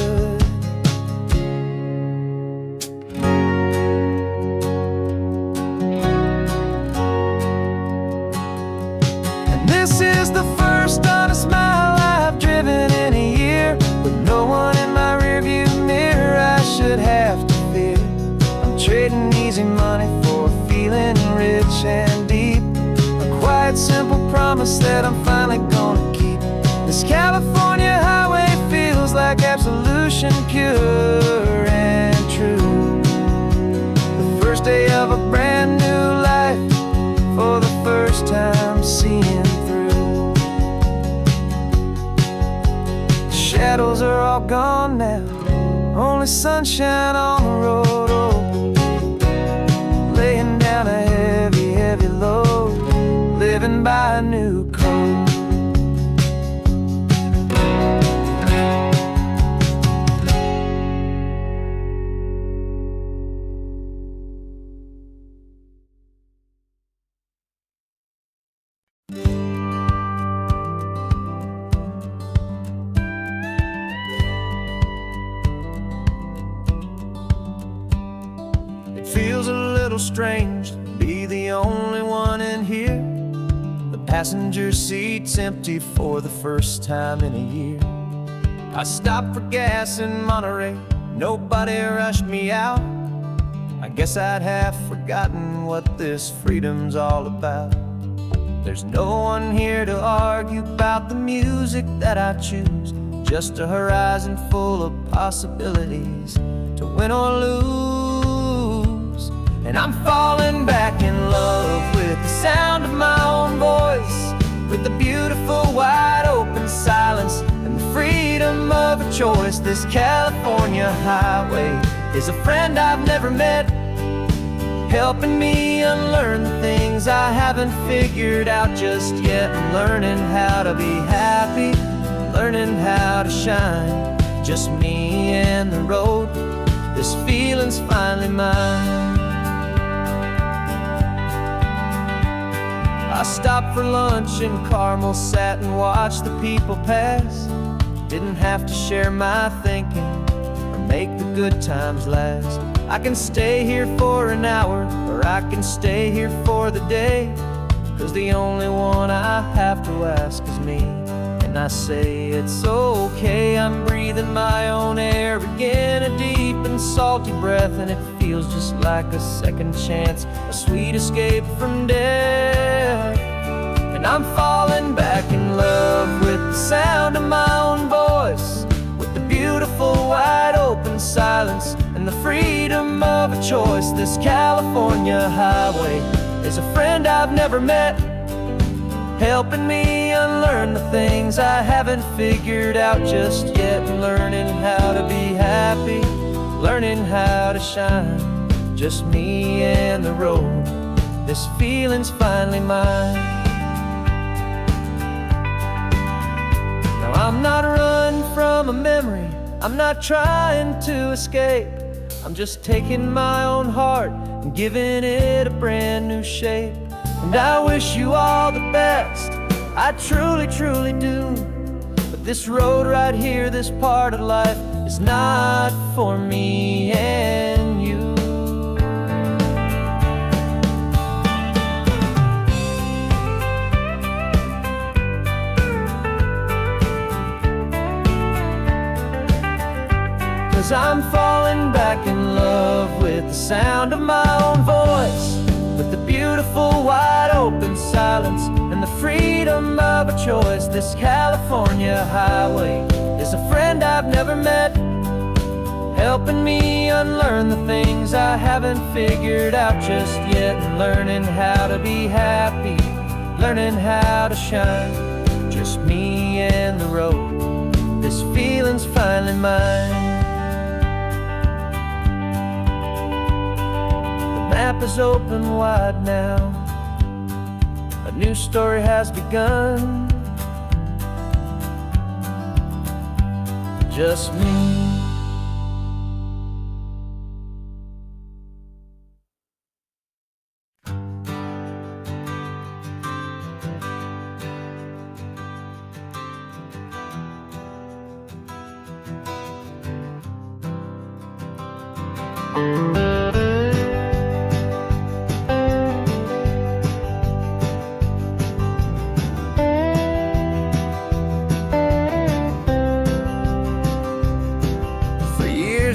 And this is the first honest mile I've driven in a year, with no one in my rearview mirror I should have to fear. I'm trading easy money for feeling rich and deep, a quiet, simple promise that I'm finally gonna keep. This California highway feels like absolution, pure and true. The first day of a brand new life, for the first time seeing through. The shadows are all gone now, only sunshine on the road. Oh, laying down a heavy, heavy load, living by a new code. Feels a little strange to be the only one in here. The passenger seat's empty for the first time in a year. I stopped for gas in Monterey, nobody rushed me out. I guess I'd have forgotten what this freedom's all about. There's no one here to argue about the music that I choose, just a horizon full of possibilities to win or lose. And I'm falling back in love with the sound of my own voice, with the beautiful wide open silence and the freedom of a choice. This California highway is a friend I've never met, helping me unlearn the things I haven't figured out just yet. I'm learning how to be happy, learning how to shine, just me and the road. This feeling's finally mine. I stopped for lunch in Carmel, sat and watched the people pass. Didn't have to share my thinking or make the good times last. I can stay here for an hour, or I can stay here for the day, 'cause the only one I have to ask is me. And I say it's okay, I'm breathing my own air again, a deep and salty breath, and it feels just like a second chance, a sweet escape from death. And I'm falling back in love with the sound of my own voice, with the beautiful wide open silence and the freedom of a choice. This California highway is a friend I've never met, helping me unlearn the things I haven't figured out just yet. Learning how to be happy, learning how to shine, just me and the road. This feeling's finally mine. I'm not running from a memory, I'm not trying to escape. I'm just taking my own heart and giving it a brand new shape. And I wish you all the best, I truly, truly do. But this road right here, this part of life, is not for me and you. 'Cause I'm falling back in love with the sound of my own voice, with the beautiful wide open silence and the freedom of a choice. This California highway is a friend I've never met, helping me unlearn the things I haven't figured out just yet, and learning how to be happy, learning how to shine. Just me and the road, this feeling's finally mine. The map is open wide now, a new story has begun. Just me.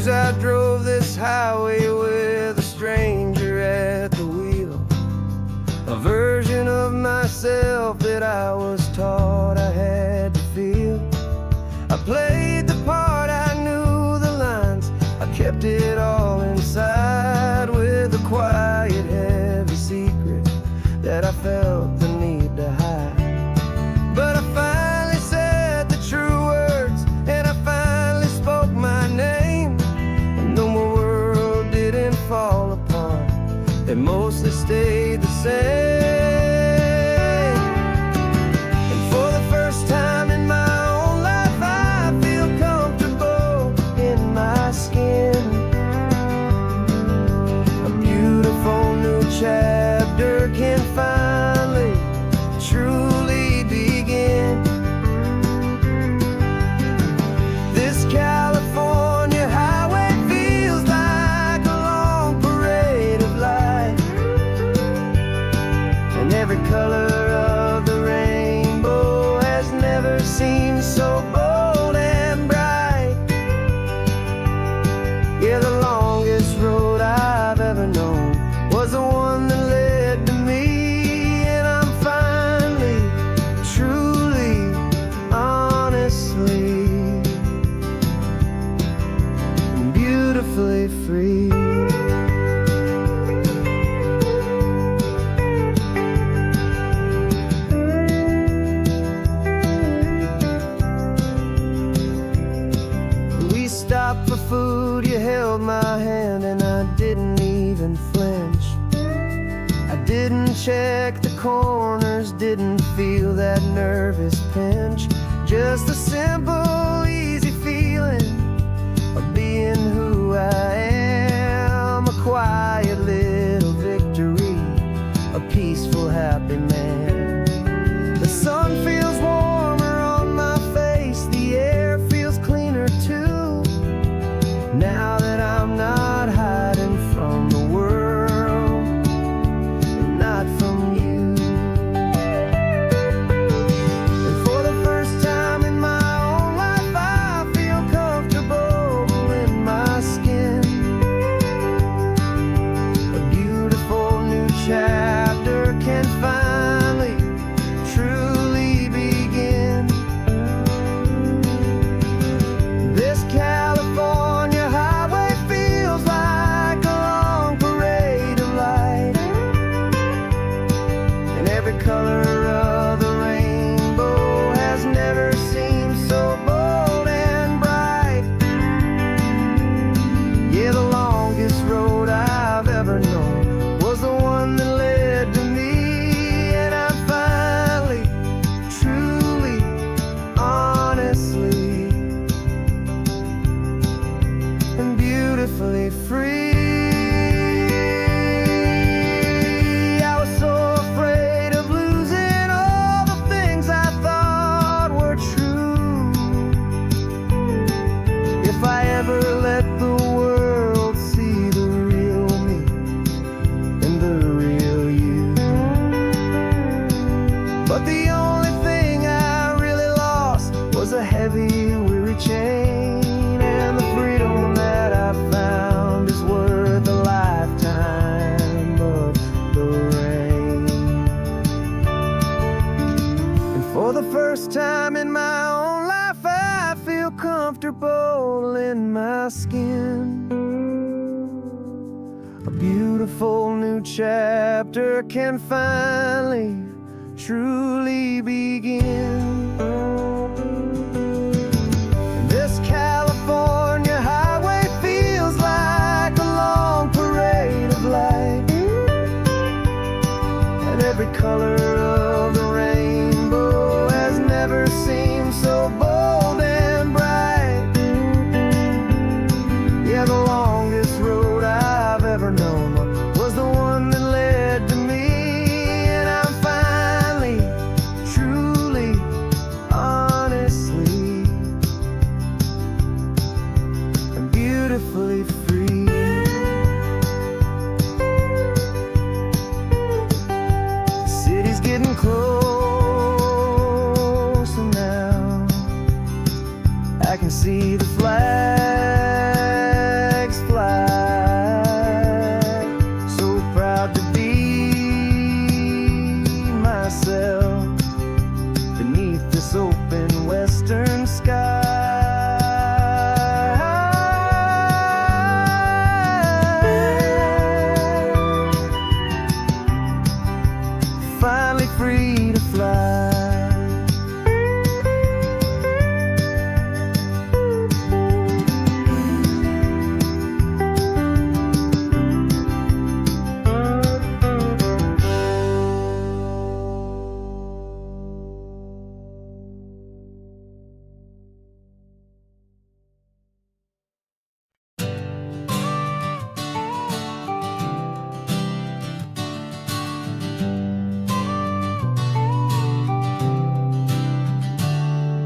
I drove this highway with a stranger at the wheel, a version of myself that I was taught I had to feel. I played the part, I knew the lines, I kept it all inside, with a quiet, heavy secret that I felt the need to hide. But I finally said the true words, and I finally spoke my name. Fall apart, they mostly stayed the same. And for the first time in my own life, I feel comfortable in my skin. A beautiful new chapter can finally, truly begin. This California highway feels like a long parade of light, and every color of the rainbow has never seemed so bold and bright. Yeah, the longest road I've ever known was the one that led to me, and I'm finally, truly, honestly, beautifully free. We stopped for food, you held my hand, and I didn't even flinch. I didn't check the corners, didn't feel that nervous pinch. Just a simple, easy feeling of being who I am, a quiet little victory, a peaceful, happy man. The sun feels warmer on my face, the air feels cleaner too, now that I'm not hiding from the world, and not from you. And for the first time in my own For the first time in my own life, I feel comfortable in my skin. A beautiful new chapter can finally, truly begin. And this California highway feels like a long parade of light, and every color of the rainbow has never seemed so bold and bright. Yeah, the longest road I've ever known was the one that led to me, and I'm finally, truly, honestly, and beautifully free. The city's getting closer now. I can see the flags fly. So proud to be myself beneath this open western sky. Finally free to fly.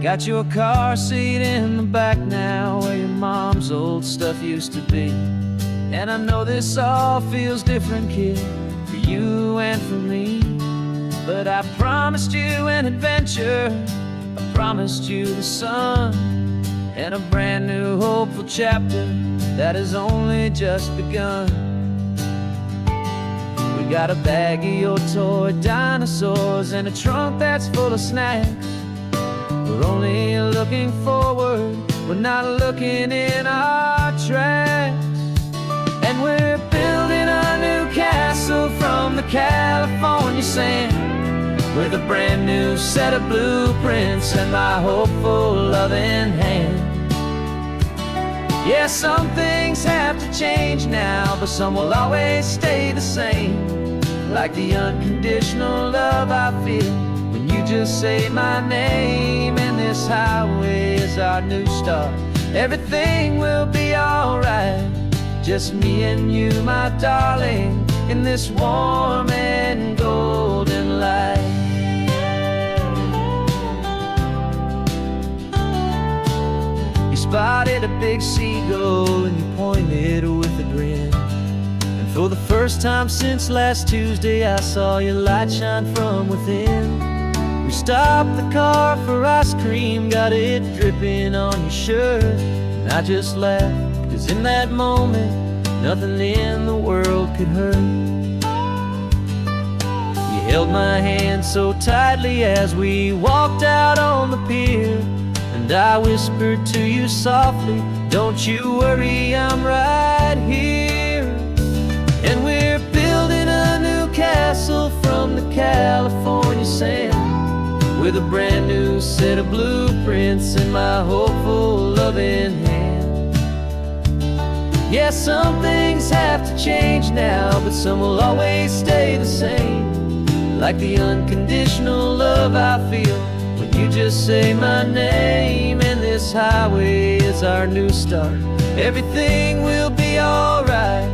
Got your car seat in the back now, where your mom's old stuff used to be. And I know this all feels different, kid, for you and for me. But I promised you an adventure, I promised you the sun, and a brand new hopeful chapter that has only just begun. We got a bag of your toy dinosaurs and a trunk that's full of snacks. We're only looking forward, we're not looking in our tracks. And we're building a new castle from the California sand, with a brand new set of blueprints and my hopeful loving hand. Yeah, some things have to change now, but some will always stay the same. Like the unconditional love I feel when you just say my name. And this highway is our new start, everything will be alright. Just me and you, my darling, in this warm and golden light. You spotted a big seagull and you pointed with a grin. And for the first time since last Tuesday, I saw your light shine from within. We stopped the car for ice cream, got it dripping on your shirt. And I just laughed, 'cause in that moment, nothing in the world could hurt. You held my hand so tightly as we walked out on the pier, and I whispered to you softly, don't you worry, I'm right here. And we're building a new castle from the California sand, with a brand new set of blueprints in my hopeful loving hand. Yeah, some things have to change now, but some will always stay the same. Like the unconditional love I feel when you just say my name. And this highway is our new start, everything will be alright.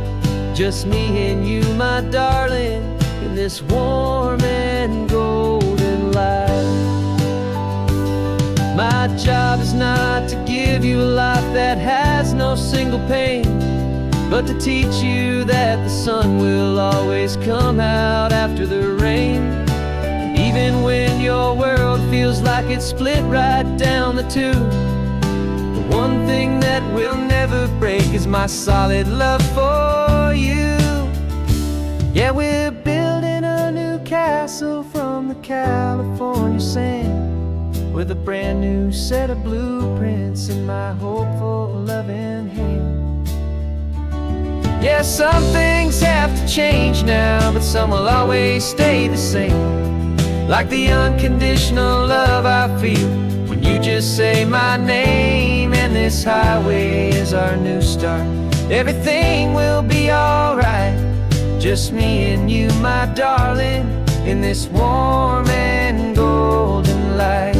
Just me and you, my darling, in this warm and golden light. My job is not to give you a life that has no single pain, but to teach you that the sun will always come out after the rain. Even when your world feels like it's split right down the two, the one thing that will never break is my solid love for you. Yeah, we're building a new castle from the California sand, with a brand new set of blueprints in my hopeful, loving hand. Yeah, some things have to change now, but some will always stay the same. Like the unconditional love I feel when you just say my name. And this highway is our new start. Everything will be alright, just me and you, my darling, in this warm and golden light.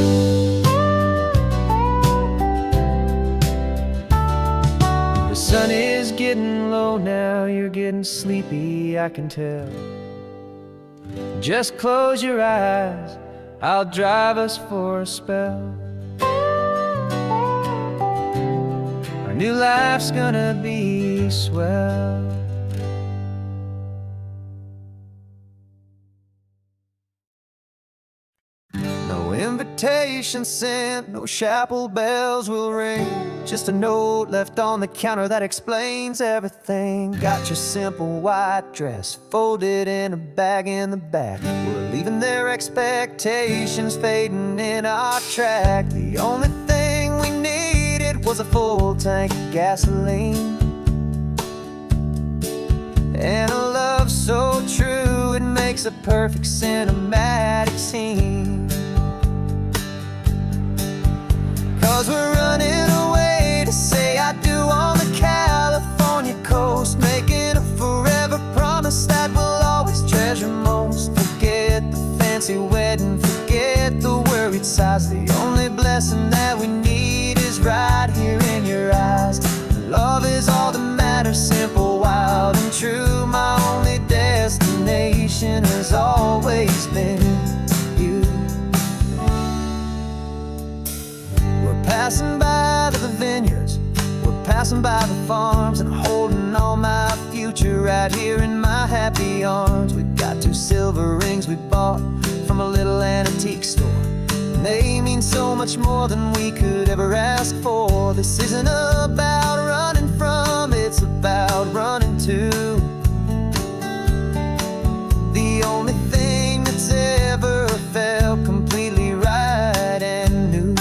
The sun is getting low now, you're getting sleepy, I can tell. Just close your eyes, I'll drive us for a spell. Our new life's gonna be swell. No invitation sent, no chapel bells will ring. Just a note left on the counter that explains everything. Got your simple white dress folded in a bag in the back. We're leaving their expectations fading in our track. The only thing we needed was a full tank of gasoline, and a love so true it makes a perfect cinematic scene. 'Cause we're running away to say I do on the California coast, making a forever promise that we'll always treasure most. Forget the fancy wedding, forget the worried sighs. The only blessing that we need is right here in your eyes. Love is all that matters, simple, wild, and true. My only destination has always been you. We're passing by the vineyards, we're passing by the farms, and holding all my future right here in my happy arms. We've got 2 silver rings we bought from a little antique store. They mean so much more than we could ever ask for. This isn't about running from, it's about running to the only thing that's ever felt completely right and new.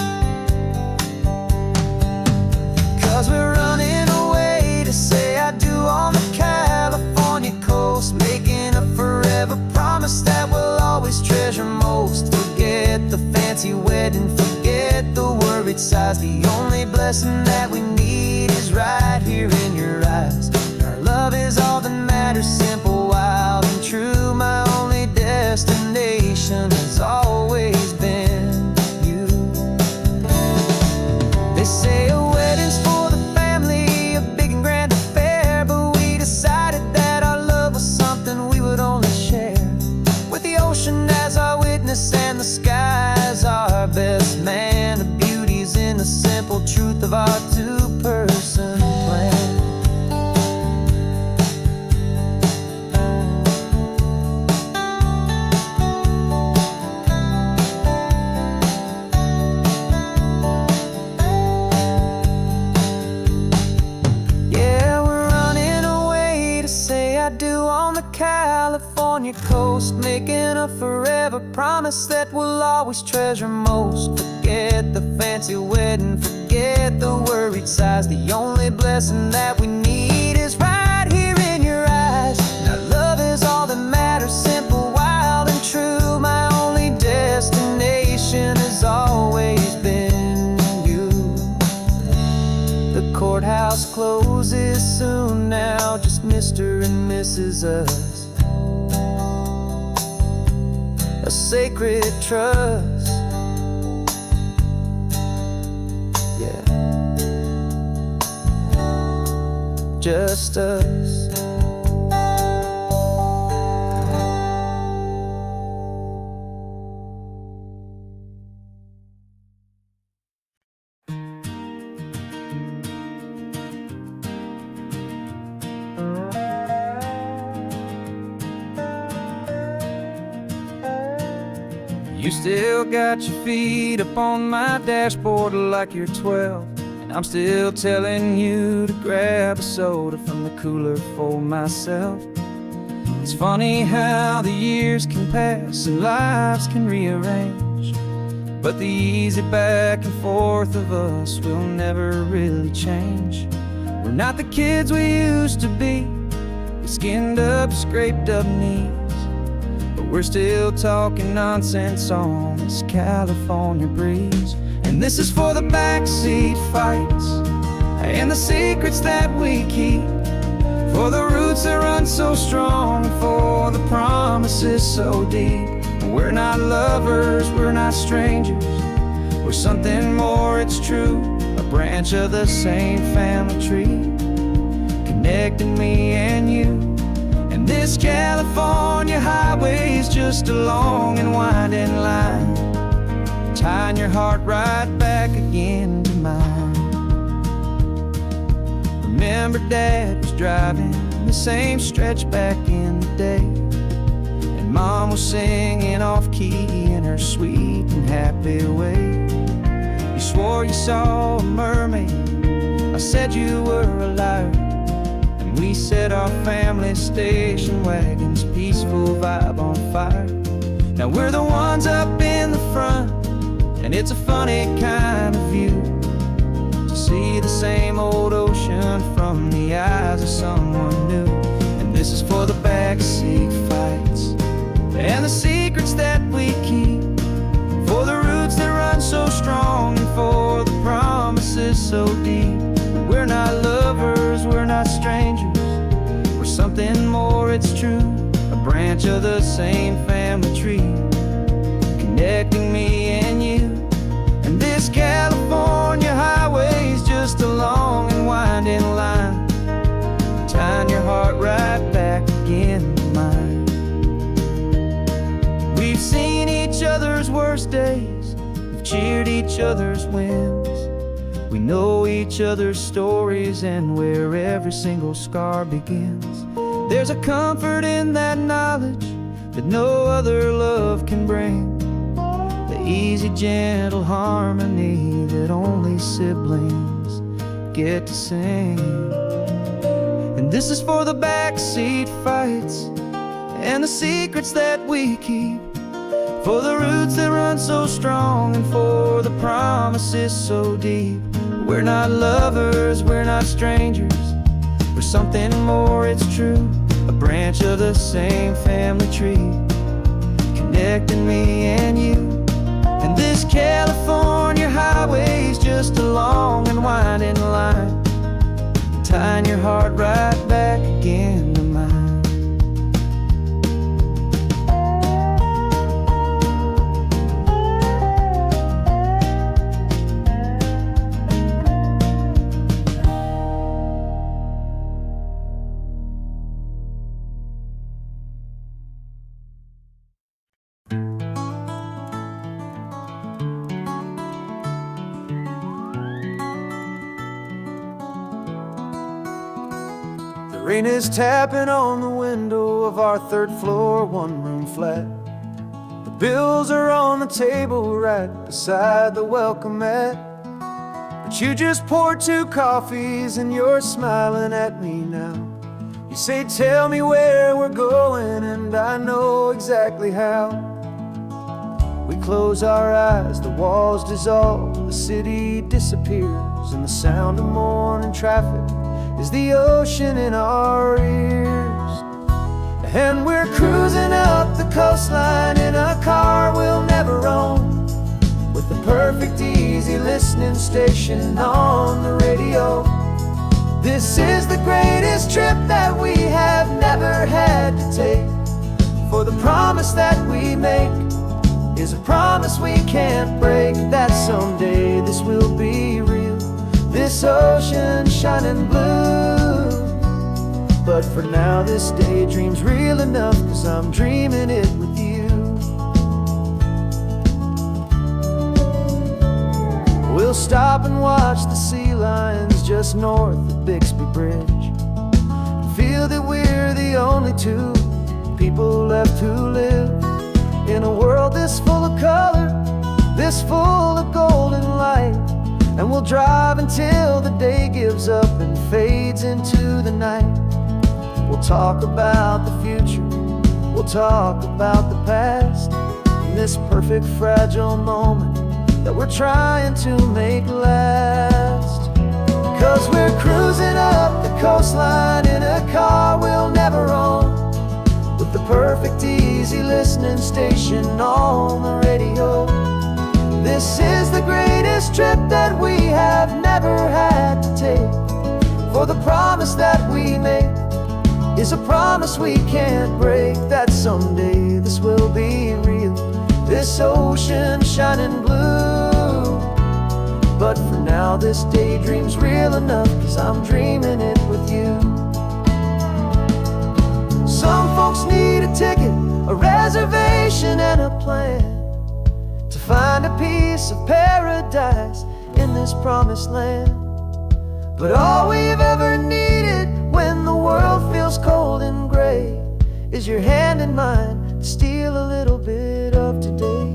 'Cause we're running away to say I do on the California coast, making a forever promise that we'll always treasure most. Forget the fancy wedding, forget the worried sighs. The only blessing that we need is right here in your eyes. Our love is all that matters, simple, wild, and true. My only destination has always been you. They say a wedding's for the family, a big and grand affair, but we decided that our love was something we would only share with the ocean as our witness and the sky as our best man. The beauty's in the simple truth of our 2-person plan. Yeah, we're running away to say I do on the California coast, making a forever promise that we'll always treasure most. Forget the fancy wedding, forget the worried sighs. The only blessing that we need is right here in your eyes. Now love is all that matters, simple, wild, and true. My only destination has always been you. The courthouse closes soon now, just Mr. and Mrs. Us, a sacred trust. Yeah, just us. You still got your feet up on my dashboard like you're 12, and I'm still telling you to grab a soda from the cooler for myself. It's funny how the years can pass and lives can rearrange, But the easy back and forth of us will never really change. We're not the kids we used to be, with skinned up, scraped up knees. But we're still talking nonsense on this California breeze. And this is for the backseat fights and the secrets that we keep, for the roots that run so strong, for the promises so deep. We're not lovers, we're not strangers, we're something more, it's true. A branch of the same family tree, connecting me and you. And this California highway's just a long and winding line, tying your heart right back again to mine. Remember Dad was driving the same stretch back in the day, Mom was singing off-key in her sweet and happy way. You swore you saw a mermaid, I said you were a liar, and we set our family station wagon's peaceful vibe on fire. Now we're the ones up in the front, and it's a funny kind of view to see the same old ocean from the eyes of someone new. And this is for the backseat fights and the secrets that we keep, for the roots that run so strong, and for the promises so deep. We're not lovers, we're not strangers, we're something more, it's true. A branch of the same family tree, connecting me and you. And this California highway's just a long and winding line, tying your heart right back again to mine. We've seen each other's worst days, we've cheered each other's wins. We know each other's stories and where every single scar begins. There's a comfort in that knowledge that no other love can bring, the easy, gentle harmony that only siblings get to sing. And this is for the backseat fights and the secrets that we keep, for the roots that run so strong, and for the promises so deep. We're not lovers, we're not strangers, we're something more, it's true. A branch of the same family tree, connecting me and you. And this California highway's just a long and winding line, tying your heart right back again to mine. Rain is tapping on the window of our third floor, one-room flat. The bills are on the table right beside the welcome mat. But you just poured 2 coffees and you're smiling at me now. You say, tell me where we're going, and I know exactly how. We close our eyes, the walls dissolve, the city disappears, and the sound of morning traffic is the ocean in our ears. And we're cruising up the coastline in a car we'll never own, with the perfect easy listening station on the radio. This is the greatest trip that we have never had to take, for the promise that we make is a promise we can't break, that someday this will be real, this ocean shining blue. But for now this daydream's real enough, 'cause I'm dreaming it with you. We'll stop and watch the sea lions just north of Bixby Bridge, and feel that we're the only 2 people left who live in a world this full of color, this full of golden light. And we'll drive until the day gives up and fades into the night. We'll talk about the future, we'll talk about the past, in this perfect fragile moment trying to make last. 'Cause we're cruising up the coastline in a car we'll never own, with the perfect easy listening station on the radio. This is the greatest trip that we have never had to take, for the promise that we make is a promise we can't break, that someday this will be real, this ocean shining blue. But for now this daydream's real enough, 'cause I'm dreaming it with you. Some folks need a ticket, a reservation and a plan to find a piece of paradise in this promised land. But all we've ever needed when the world feels cold and gray is your hand in mine to steal a little bit of today.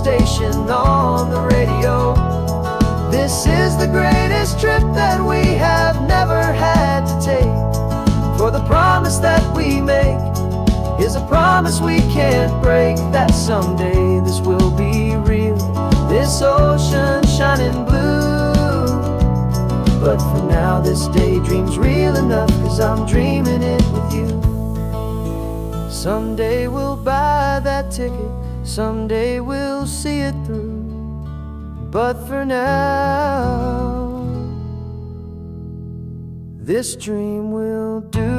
Station on the radio. This is the greatest trip that we have never had to take, for the promise that we make is a promise we can't break, that someday this will be real, this ocean shining blue. But for now this daydream's real enough, 'cause I'm dreaming it with you. Someday we'll buy that ticket, someday we'll see it through, but for now this dream will do.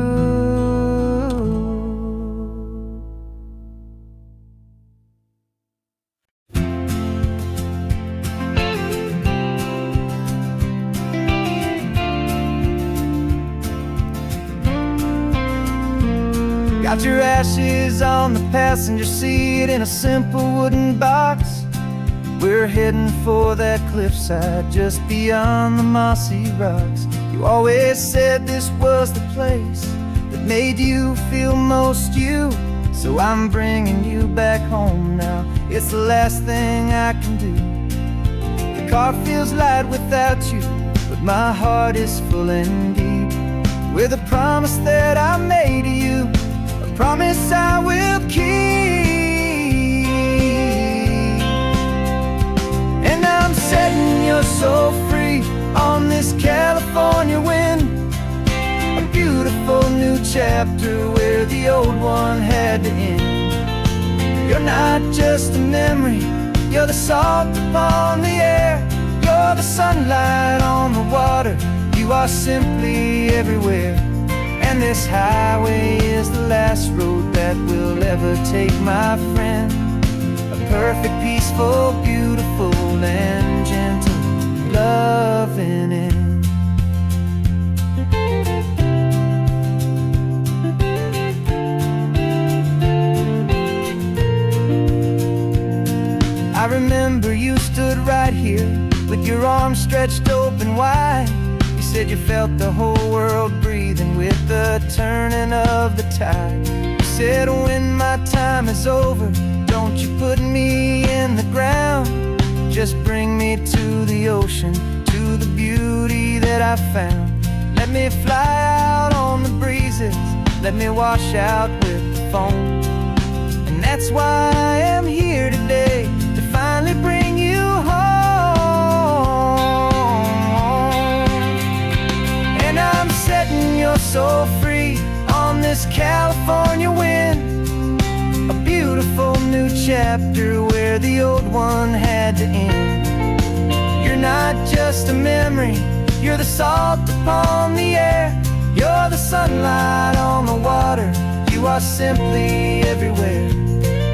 Got your ashes on the passenger seat in a simple wooden box. We're heading for that cliffside just beyond the mossy rocks. You always said this was the place that made you feel most you, so I'm bringing you back home now. It's the last thing I can do. The car feels light without you, but my heart is full and deep with a promise that I made to you, promise I will keep. And I'm setting your soul free on this California wind, a beautiful new chapter where the old one had to end. You're not just a memory, you're the salt upon the air, you're the sunlight on the water, you are simply everywhere. And this highway is the last road that we'll ever take, my friend. A perfect, peaceful, beautiful, and gentle loving end. I remember you stood right here with your arms stretched open wide. Said you felt the whole world breathing with the turning of the tide. You said when my time is over, don't you put me in the ground, just bring me to the ocean, to the beauty that I found. Let me fly out on the breezes, let me wash out with the foam. And that's why I am here today, to finally bring you home. Setting your soul free on this California wind, a beautiful new chapter where the old one had to end. You're not just a memory, you're the salt upon the air, you're the sunlight on the water, you are simply everywhere.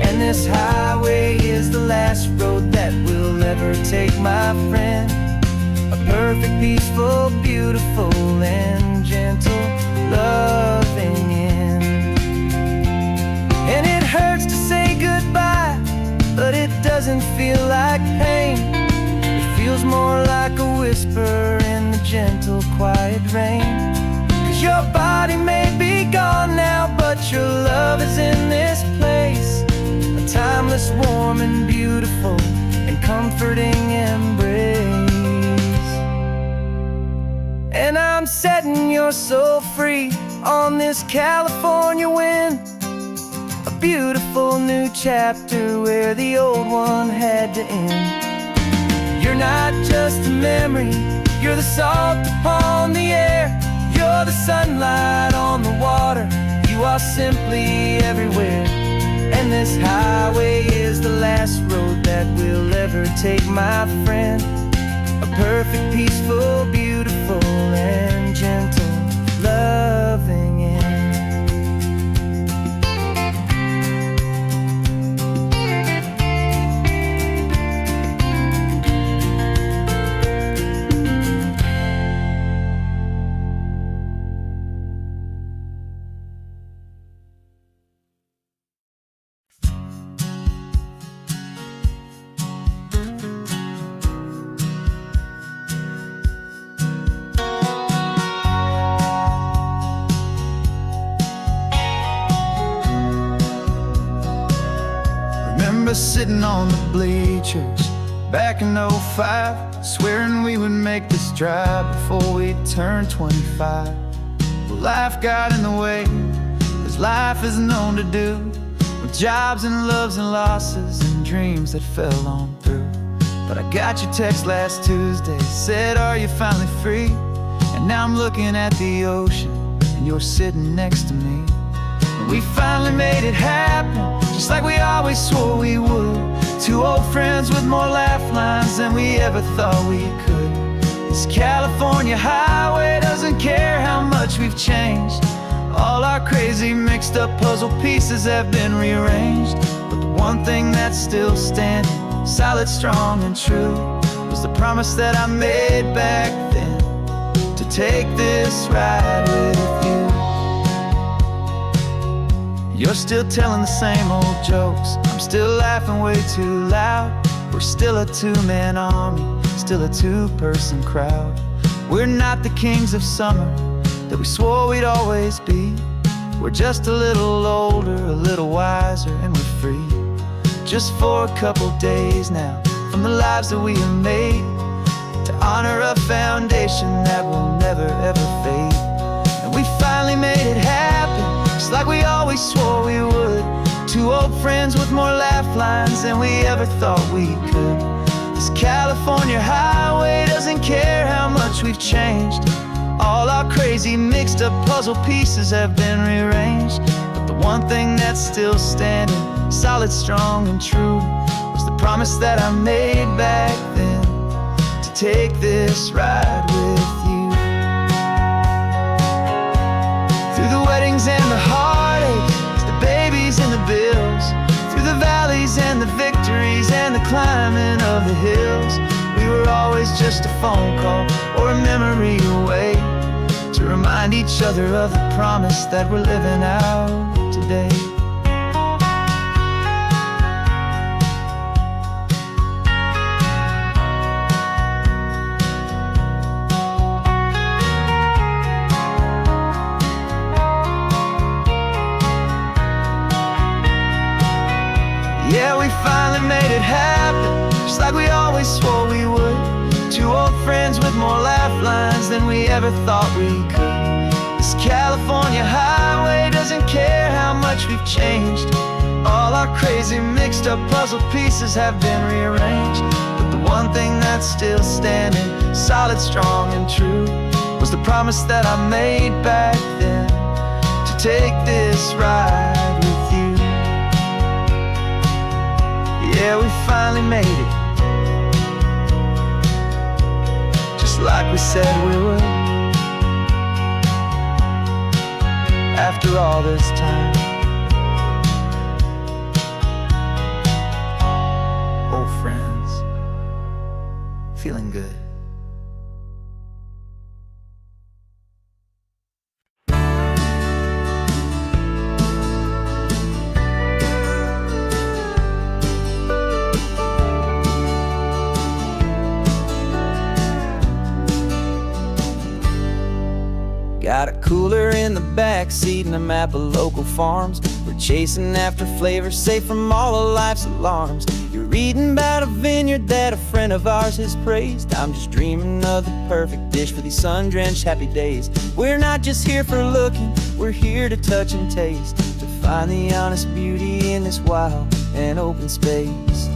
And this highway is the last road that we'll ever take, my friend. A perfect, peaceful, beautiful, and gentle loving end. And it hurts to say goodbye, feel like pain. It feels more like a whisper in the gentle, quiet rain. 'Cause your body may be gone now, but your love is in this place. A timeless, warm and beautiful and comforting embrace. And I'm setting your soul free on this California wind. A beautiful new chapter where the old one had to end. You're not just a memory, you're the salt upon the air. You're the sunlight on the water, you are simply everywhere. And this highway is the last road that we'll ever take, my friend. A perfect, peaceful, beautiful, and gentle, loving end. Remember sitting on the bleachers back in '05, swearing we would make this drive before we turned 25. Well, life got in the way, as life is known to do, with jobs and loves and losses and dreams that fell on through. But I got your text last Tuesday, said, are you finally free? And now I'm looking at the ocean, and you're sitting next to me. We finally made it happen, just like we always swore we would. Two old friends with more laugh lines than we ever thought we could. This California highway doesn't care how much we've changed. All our crazy mixed up puzzle pieces have been rearranged. But the one thing that's still standing, solid, strong and true, was the promise that I made back then, to take this ride with you. You're still telling the same old jokes, I'm still laughing way too loud. We're still a two-man army, still a two-person crowd. We're not the kings of summer that we swore we'd always be. We're just a little older, a little wiser, and we're free. Just for a couple days now, from the lives that we have made, to honor a foundation that will never ever fade. And we finally made it happen, just like we always swore we would. Two old friends with more laugh lines than we ever thought we could. This California highway doesn't care how much we've changed. All our crazy mixed up puzzle pieces have been rearranged. But the one thing that's still standing, solid, strong and true, was the promise that I made back then, to take this ride with you. Through the weddings and the heartaches, the babies and the bills, through the valleys and the victories and the climbing of the hills, we were always just a phone call or a memory away, to remind each other of the promise that we're living out today. Yeah, we finally made it happen, just like we always swore we would. Two old friends with more laugh lines than we ever thought we could. This California highway doesn't care how much we've changed. All our crazy mixed up puzzle pieces have been rearranged. But the one thing that's still standing, solid, strong and true, was the promise that I made back then, to take this ride with you. Yeah, we finally made it, just like we said we would. After all this time, old friends, feeling good. cooler in the back seat and a map of local farms. We're chasing after flavor safe from all of life's alarms. You're reading about a vineyard that a friend of ours has praised. I'm just dreaming of the perfect dish for these sun-drenched happy days. We're not just here for looking, we're here to touch and taste, to find the honest beauty in this wild and open space.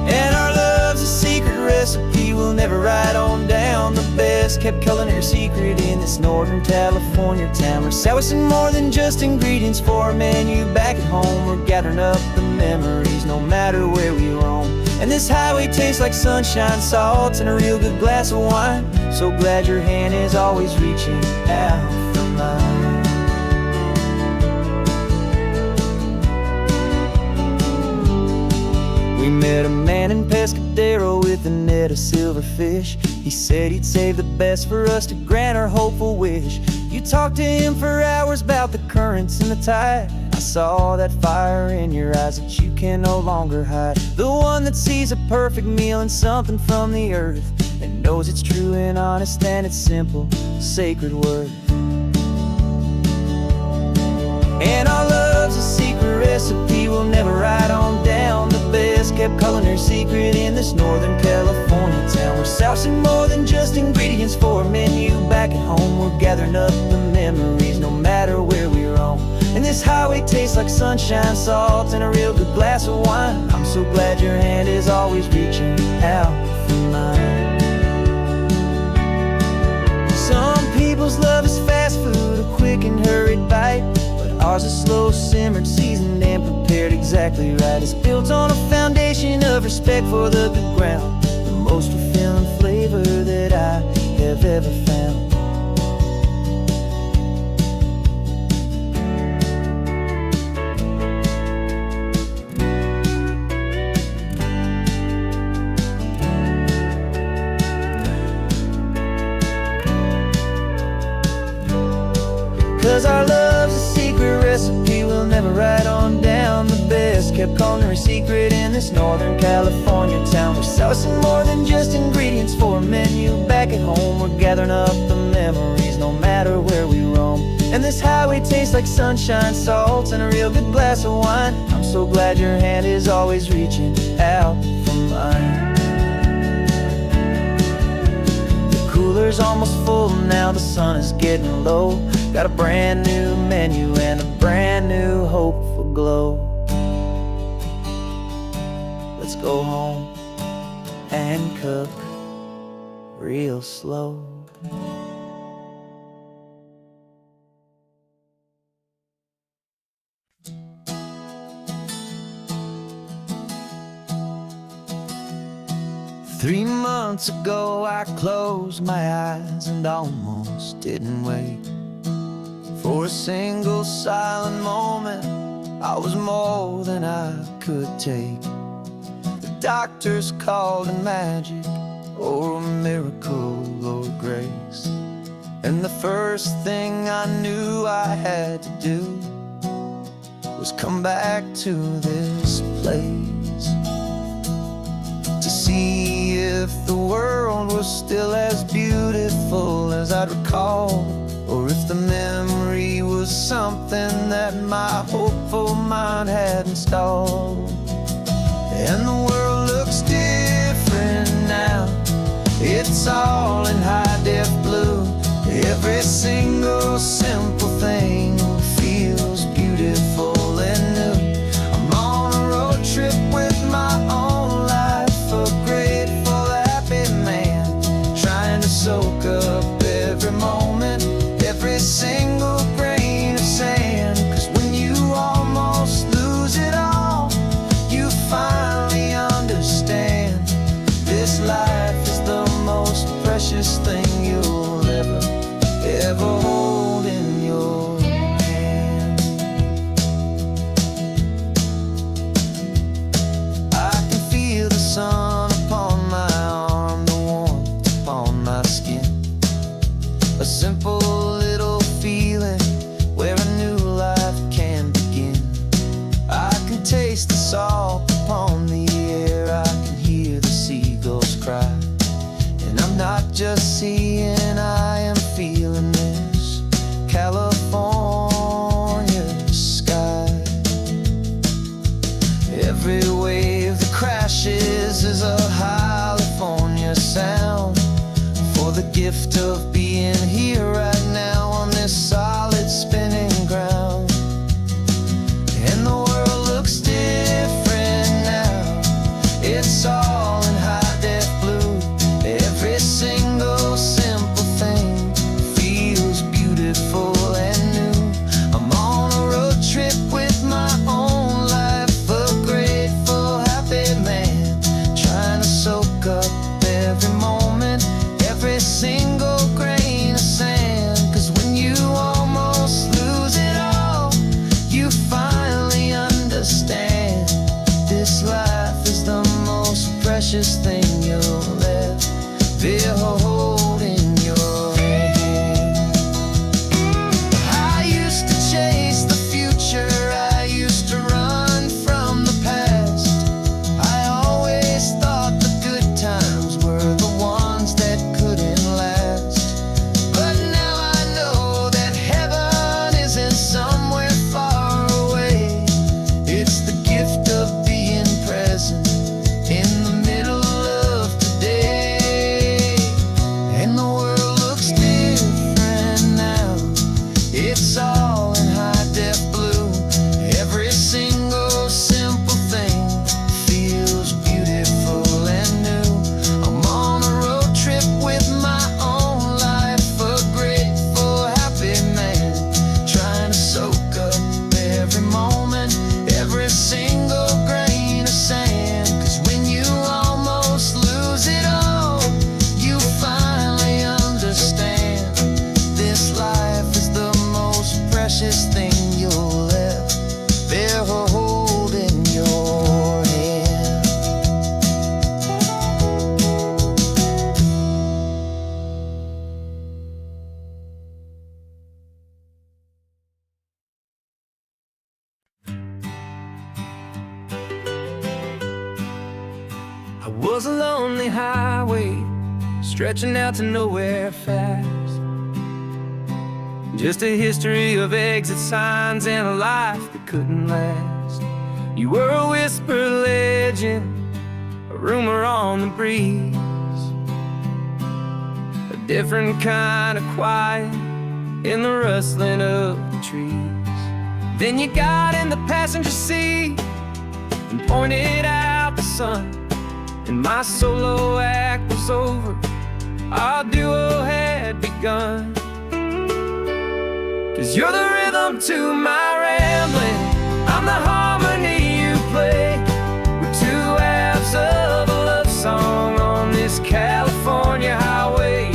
And our love's a secret recipe we'll never write on down. The best kept culinary secret in this Northern California town. We're selling more than just ingredients for a menu back at home. We're gathering up the memories no matter where we roam. And this highway tastes like sunshine, salt, and a real good glass of wine. So glad your hand is always reaching out for mine. We met a man in Pescadero with a net of silverfish. He said he'd save the best for us to grant our hopeful wish. You talked to him for hours about the currents and the tide. I saw that fire in your eyes that you can no longer hide. The one that sees a perfect meal and something from the earth, and knows it's true and honest and it's simple, sacred word. And our love's a secret recipe we'll never write on down. The best kept culinary secret in this Northern California town. We're sourcing more than just ingredients for a menu back at home. We're gathering up the memories no matter where we roam. And this highway tastes like sunshine, salt, and a real good glass of wine. I'm so glad your hand is always reaching out for mine. Some people's love is fast food, a quick and hurried bite. Ours is slow simmered, seasoned and prepared exactly right. It's built on a foundation of respect for the good ground, the most fulfilling flavor that I have ever found. 'Cause our love's a secret recipe we'll never write on down. The best kept culinary secret in this Northern California town. We're sourcing more than just ingredients for a menu back at home. We're gathering up the memories no matter where we roam. And this highway tastes like sunshine, salt, and a real good glass of wine. I'm so glad your hand is always reaching out for mine. The cooler's almost full now, the sun is getting low. Got a brand new menu and a brand new hopeful glow. Let's go home and cook real slow. Three months ago I closed my eyes and almost didn't wake. For a single silent moment, I was more than I could take. The doctors called it magic, or a miracle, or grace. And the first thing I knew I had to do was come back to this place, to see if the world was still as beautiful as I'd recall, or if the memory was something that my hopeful mind had installed. And the world looks different now, it's all in high-def blue. Every single simple thing feels beautiful and new. I'm on a road trip with my own life, a grateful, happy man, trying to soak up every moment, every single grain of sand. 'Cause when you almost lose it all, you finally understand this life is the most precious thing you'll ever hold in your hand. I can feel the sun upon my arm, the warmth upon my skin, a simple little feeling where a new life can begin. I can taste the salt upon the air, I can hear the seagulls cry. And I'm not just seeing, I am Every wave that crashes is a California sound. For the gift of being here right now on this solid spinning ground. And the world looks different now. It's all in high def blue. Every single simple thing feels beautiful and new. I'm on a road trip with my own life, a grateful, happy man, trying to soak up every moment, every single grain of sand. 'Cause when you almost lose it all, you finally understand this life is the most precious thing you'll ever hold in your hand. I used to chase the future, I used to run from the past. I always thought the good times were the ones that couldn't last. But now I know that heaven isn't somewhere far away. It's the gift of being present in the middle of today. And the world looks different now. It's all in high def blue. Every single simple thing feels beautiful and new. I'm on a road trip with my own life, a grateful, happy man, trying to soak up every moment, every single grain of sand. 'Cause when you almost lose it all, you finally understand this life is the most precious thing you'll ever hold in your hand. I was a lonely highway, stretching out to nowhere fast. Just a history of exit signs and a life that couldn't last. You were a whisper legend, a rumor on the breeze, a different kind of quiet in the rustling of the trees. Then you got in the passenger seat and pointed out the sun, and my solo act was over, our duo had begun. 'Cause you're the rhythm to my rambling, I'm the harmony you play. We're two halves of a love song on this California highway,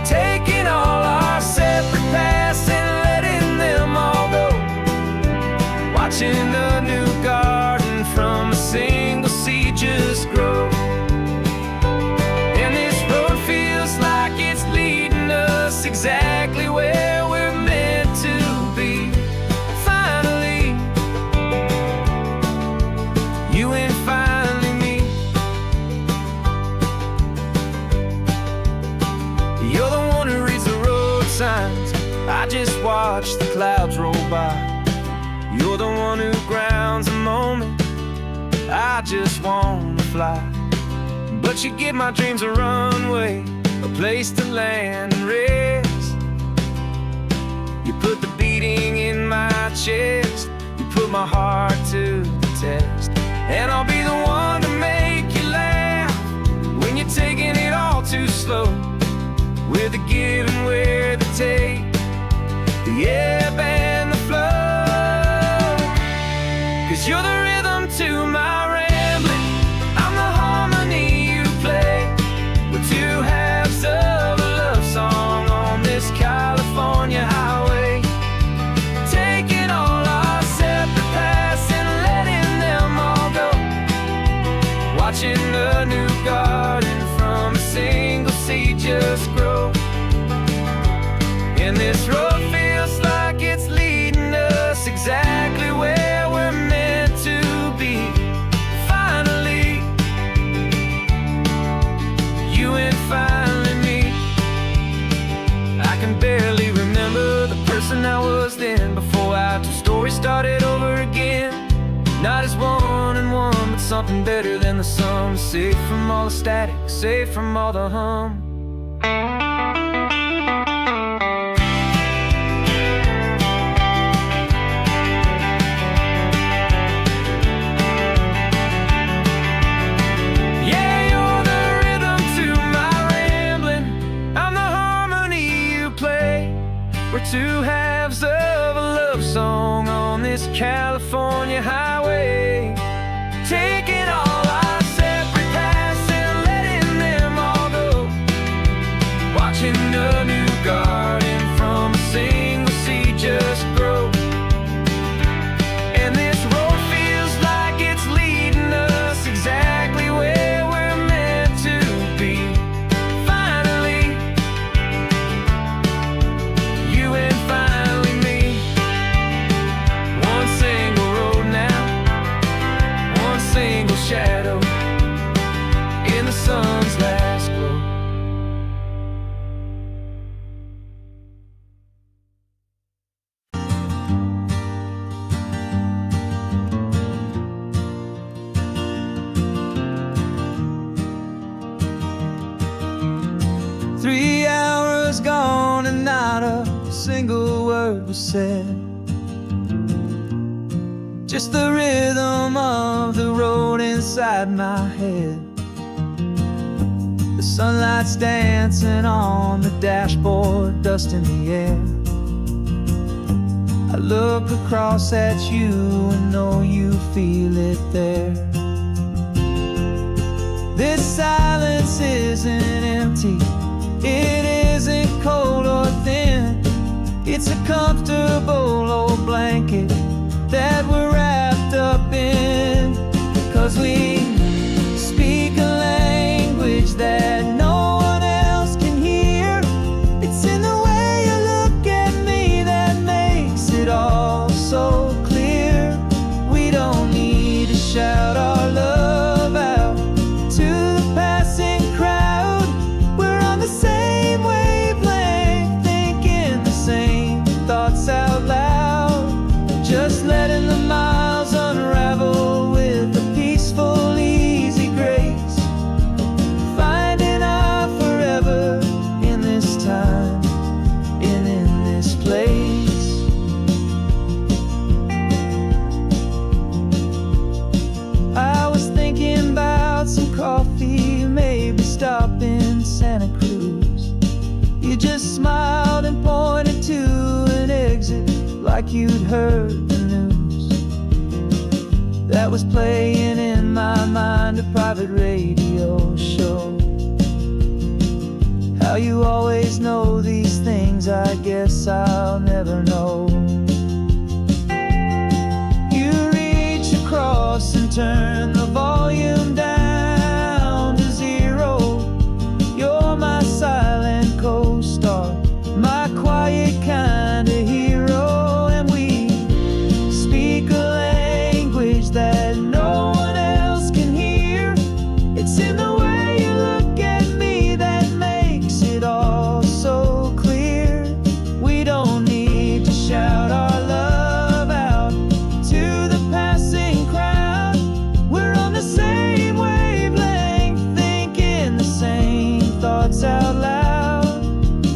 taking all our separate paths and letting them all go. Watching a new garden from a single seed just grow. And this road feels like it's leading us exactly where we're meant to be. Finally, you and finally me. You're the one who reads the road signs, I just watch the clouds roll by. You're the one who grounds a moment, I just wanna fly. But you give my dreams a runway, a place to land and rest. You put the beating in my chest, you put my heart to the test. And I'll be the one to make you laugh when you're taking it all too slow. We're the give and we're the take, the ebb and the flow. 'Cause you're the rhythm to my rambling, I'm the harmony you play. We're two halves of a love song on this California highway, taking all our separate paths and letting them all go. Watching a new garden from a single seed just grow. And this road feels like it's leading us exactly where we're meant to be. Finally, you and finally me. I can barely remember the person I was then, before our two stories started over again. Not as one something better than the sum. Safe from all the static, safe from all the hum. Yeah, you're the rhythm to my rambling. I'm the harmony you play. We're two halves of a love song on this California highway, taking all our separate paths and letting them all go, watching a new garden from a single seed just grow. And this road feels like it's leading us exactly where we're meant to be. Finally, you and finally me. One single road now, one single shadow in the sun's last glow. Three hours gone and not a single word was said. Just the rhythm of the road inside my head. The sunlight's dancing on the dashboard, dust in the air. I look across at you and know you feel it there. This silence isn't empty, it isn't cold or thin. It's a comfortable old blanket that we're wrapped up in. 'Cause we speak a language that no one else can hear. It's in the way you look at me that makes it all so clear. We don't need to shout our love out to the passing crowd. We're on the same wavelength, thinking the same thoughts out loud. Just letting the miles unravel with a peaceful, easy grace. Finding our forever in this time and in this place. I was thinking about some coffee, maybe stop in Santa Cruz. You just smiled and pointed to an exit like you'd heard the news. That was playing in my mind, a private radio show. How you always know these things, I guess I'll never know. You reach across and turn the volume down to zero. You're my silent co-star, my quiet kind of hero. And we speak a language that no one else can hear. It's in the way you look at me that makes it all so clear. We don't need to shout our love out to the passing crowd. We're on the same wavelength, thinking the same thoughts out loud.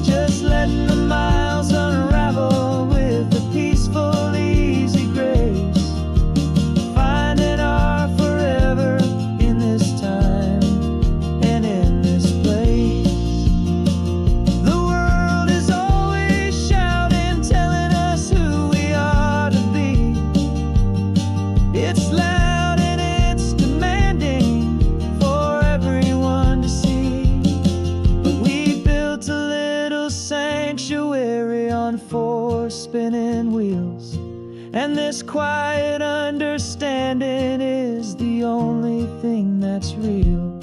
Just letting the miles unravel with a peaceful, easy grace. Finding our forever in this time and in this place. The world is always shouting, telling us who we are to be. It's loud and it's demanding for everyone to see. But we built a little sanctuary on four spinning wheels, and this quiet understanding is the only thing that's real.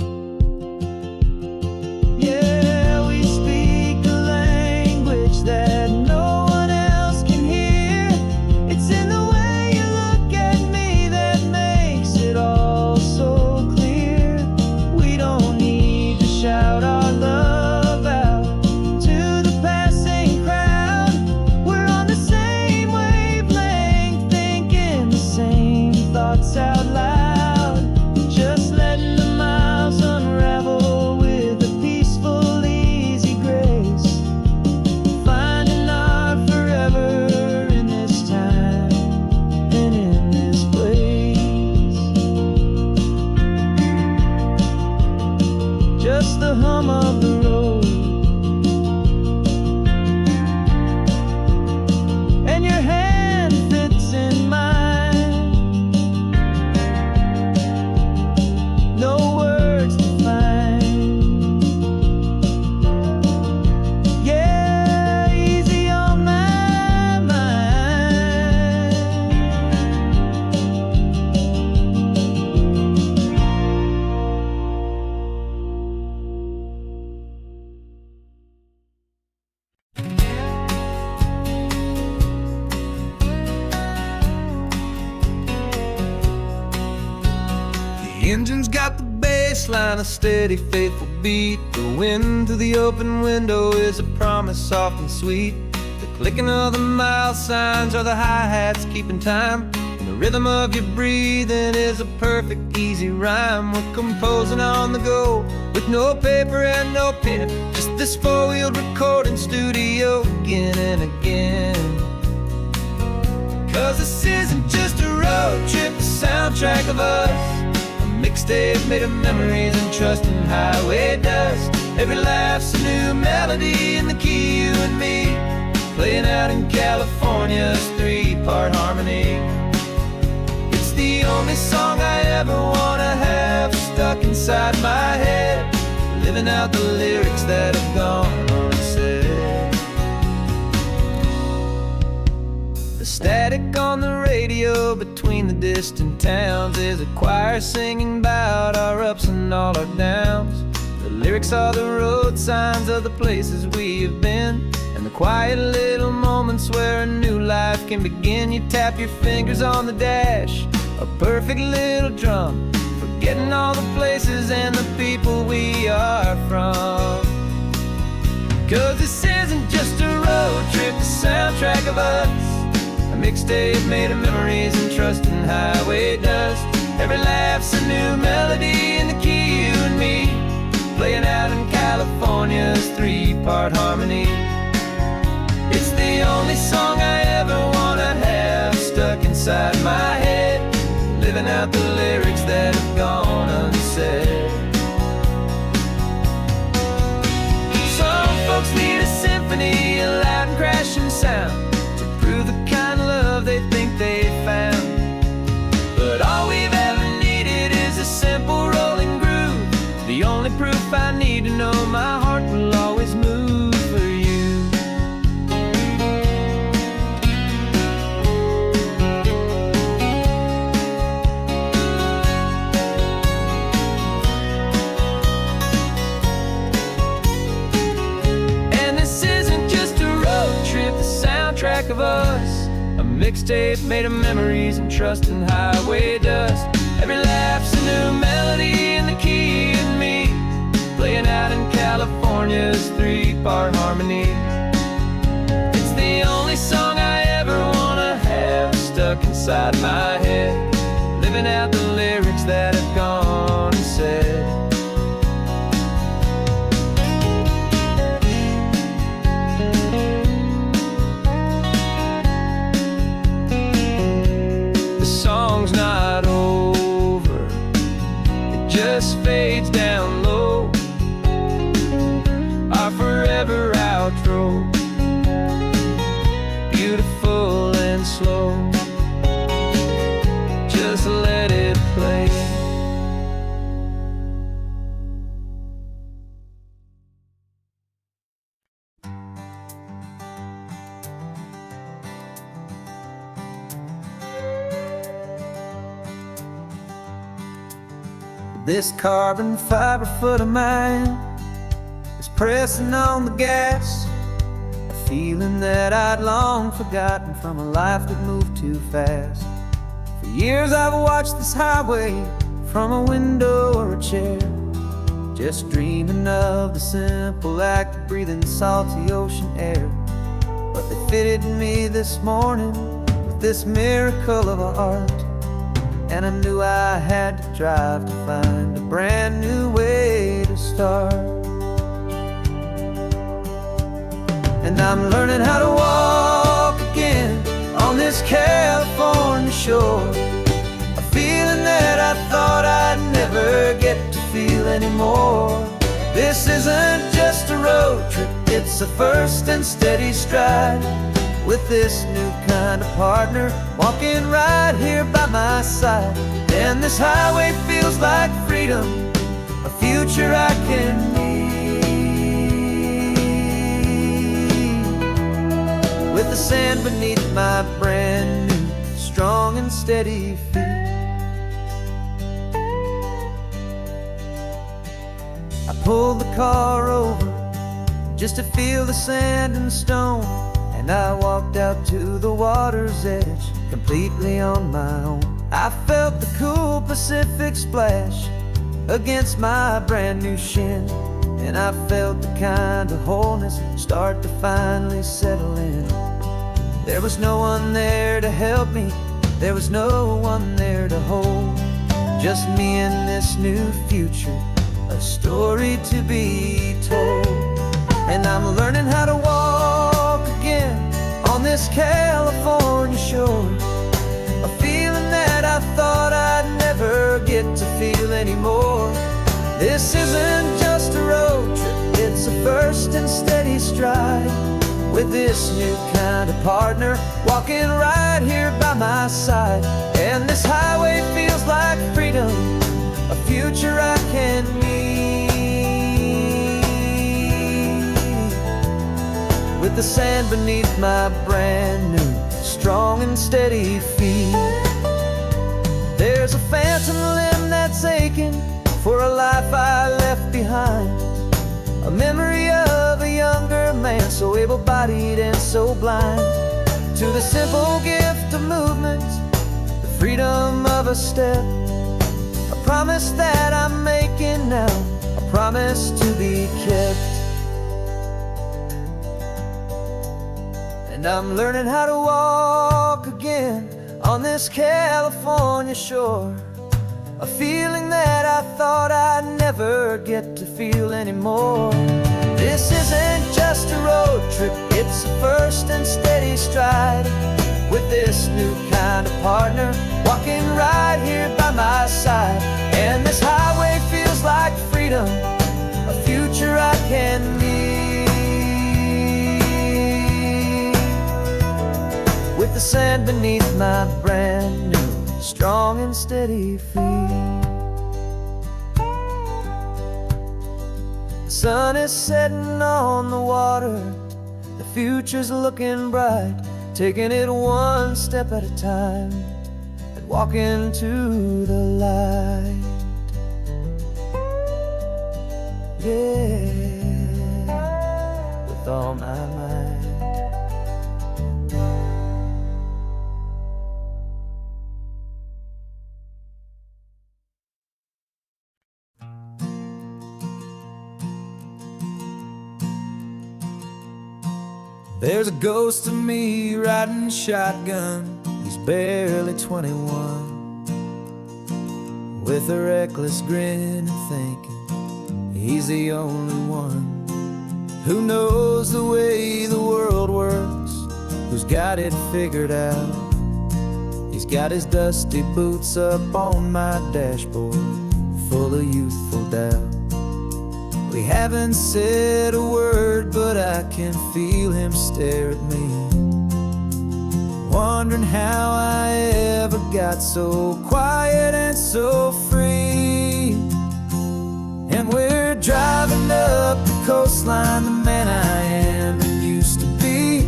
Yeah, we speak a language that no one else can hear. It's in the way you look at me that makes it all so clear. We don't need to shout our love out to the passing crowd. We're on the same wavelength, thinking the same thoughts out loud. the hum of the road, and your hand fits in mine. No words to find. Yeah, easy on my mind. The engine's got the bass line, a steady, faithful beat. The wind through the open window is a promise soft and sweet. The clicking of the mile signs are the hi-hats keeping time. And the rhythm of your breathing is a perfect, easy rhyme. We're composing on the go with no paper and no pen, just this four-wheeled recording studio again and again. 'Cause this isn't just a road trip, the soundtrack of us. A mixtape made of memories and trust in highway dust. Every laugh's a new melody in the key, you and me, playing out in California's three-part harmony. It's the only song I ever wanna have stuck inside my head, living out the lyrics that have gone unsaid. The static on the radio between the distant towns is a choir singing about our ups and all our downs. The lyrics are the road signs of the places we have been, and the quiet little moments where a new life can begin. You tap your fingers on the dash, a perfect little drum, forgetting all the places and the people we are from. 'Cause this isn't just a road trip, the soundtrack of us. A mixtape made of memories and trust in highway dust. Every laugh's a new melody in the key, you and me, playing out in California's three-part harmony. It's the only song I ever wanna have stuck inside my head, living out the lyrics that have gone unsaid. Some folks need a symphony, a loud and crashing sound, to prove the kind of love they think they found. But all we've ever needed is a simple rolling groove, the only proof I need to know my heart will always move for you. And this isn't just a road trip, the soundtrack of us. A mixtape made of memories and trust in highway dust. Every laugh's a new melody in the key, and me, playing out in California's three-part harmony. It's the only song I ever wanna have stuck inside my head, living out the lyrics that have gone unsaid. The song's not over, it just fades down low, our forever outro, beautiful and slow. Just let it play. This carbon fiber foot of mine is pressing on the gas, a feeling that I'd long forgotten from a life that moved too fast. For years I've watched this highway from a window or a chair, just dreaming of the simple act of breathing salty ocean air. But they fitted me this morning with this miracle of art, and I knew I had to drive to find a brand new way to start. And I'm learning how to walk again on this California shore, a feeling that I thought I'd never get to feel anymore. This isn't just a road trip, it's a first and steady stride. With this new kind of partner walking right here by my side. And this highway feels like freedom, a future I can need. With the sand beneath my brand new, strong and steady feet. I pulled the car over just to feel the sand and stone, and I walked out to the water's edge, completely on my own. I felt the cool Pacific splash against my brand new shin, and I felt the kind of wholeness start to finally settle in. There was no one there to help me, there was no one there to hold, just me and this new future, a story to be told. And I'm learning how to walk again on this California shore, a feeling that I thought I'd never get to feel anymore. This isn't just a road trip, it's a first and steady stride. With this new kind of partner walking right here by my side. And this highway feels like freedom, a future I can need. With the sand beneath my brand new, strong and steady feet. There's a phantom limb that's aching for a life I left behind, a memory of a younger man, so able-bodied and so blind, to the simple gift of movement, the freedom of a step, a promise that I'm making now, a promise to be kept. And I'm learning how to walk again on this California shore, a feeling that I thought I'd never get to feel anymore. This isn't just a road trip, it's a first and steady stride. With this new kind of partner walking right here by my side. And this highway feels like freedom, a future I can need. With the sand beneath my brand new, strong and steady feet. The sun is setting on the water, the future's looking bright, taking it one step at a time and walking to the light. Yeah, with all my might. There's a ghost of me riding shotgun, he's barely 21, with a reckless grin and thinking he's the only one who knows the way the world works, who's got it figured out. He's got his dusty boots up on my dashboard, full of youthful doubt. We haven't said a word, but I can feel him stare at me, wondering how I ever got so quiet and so free. And we're driving up the coastline, the man I am and used to be,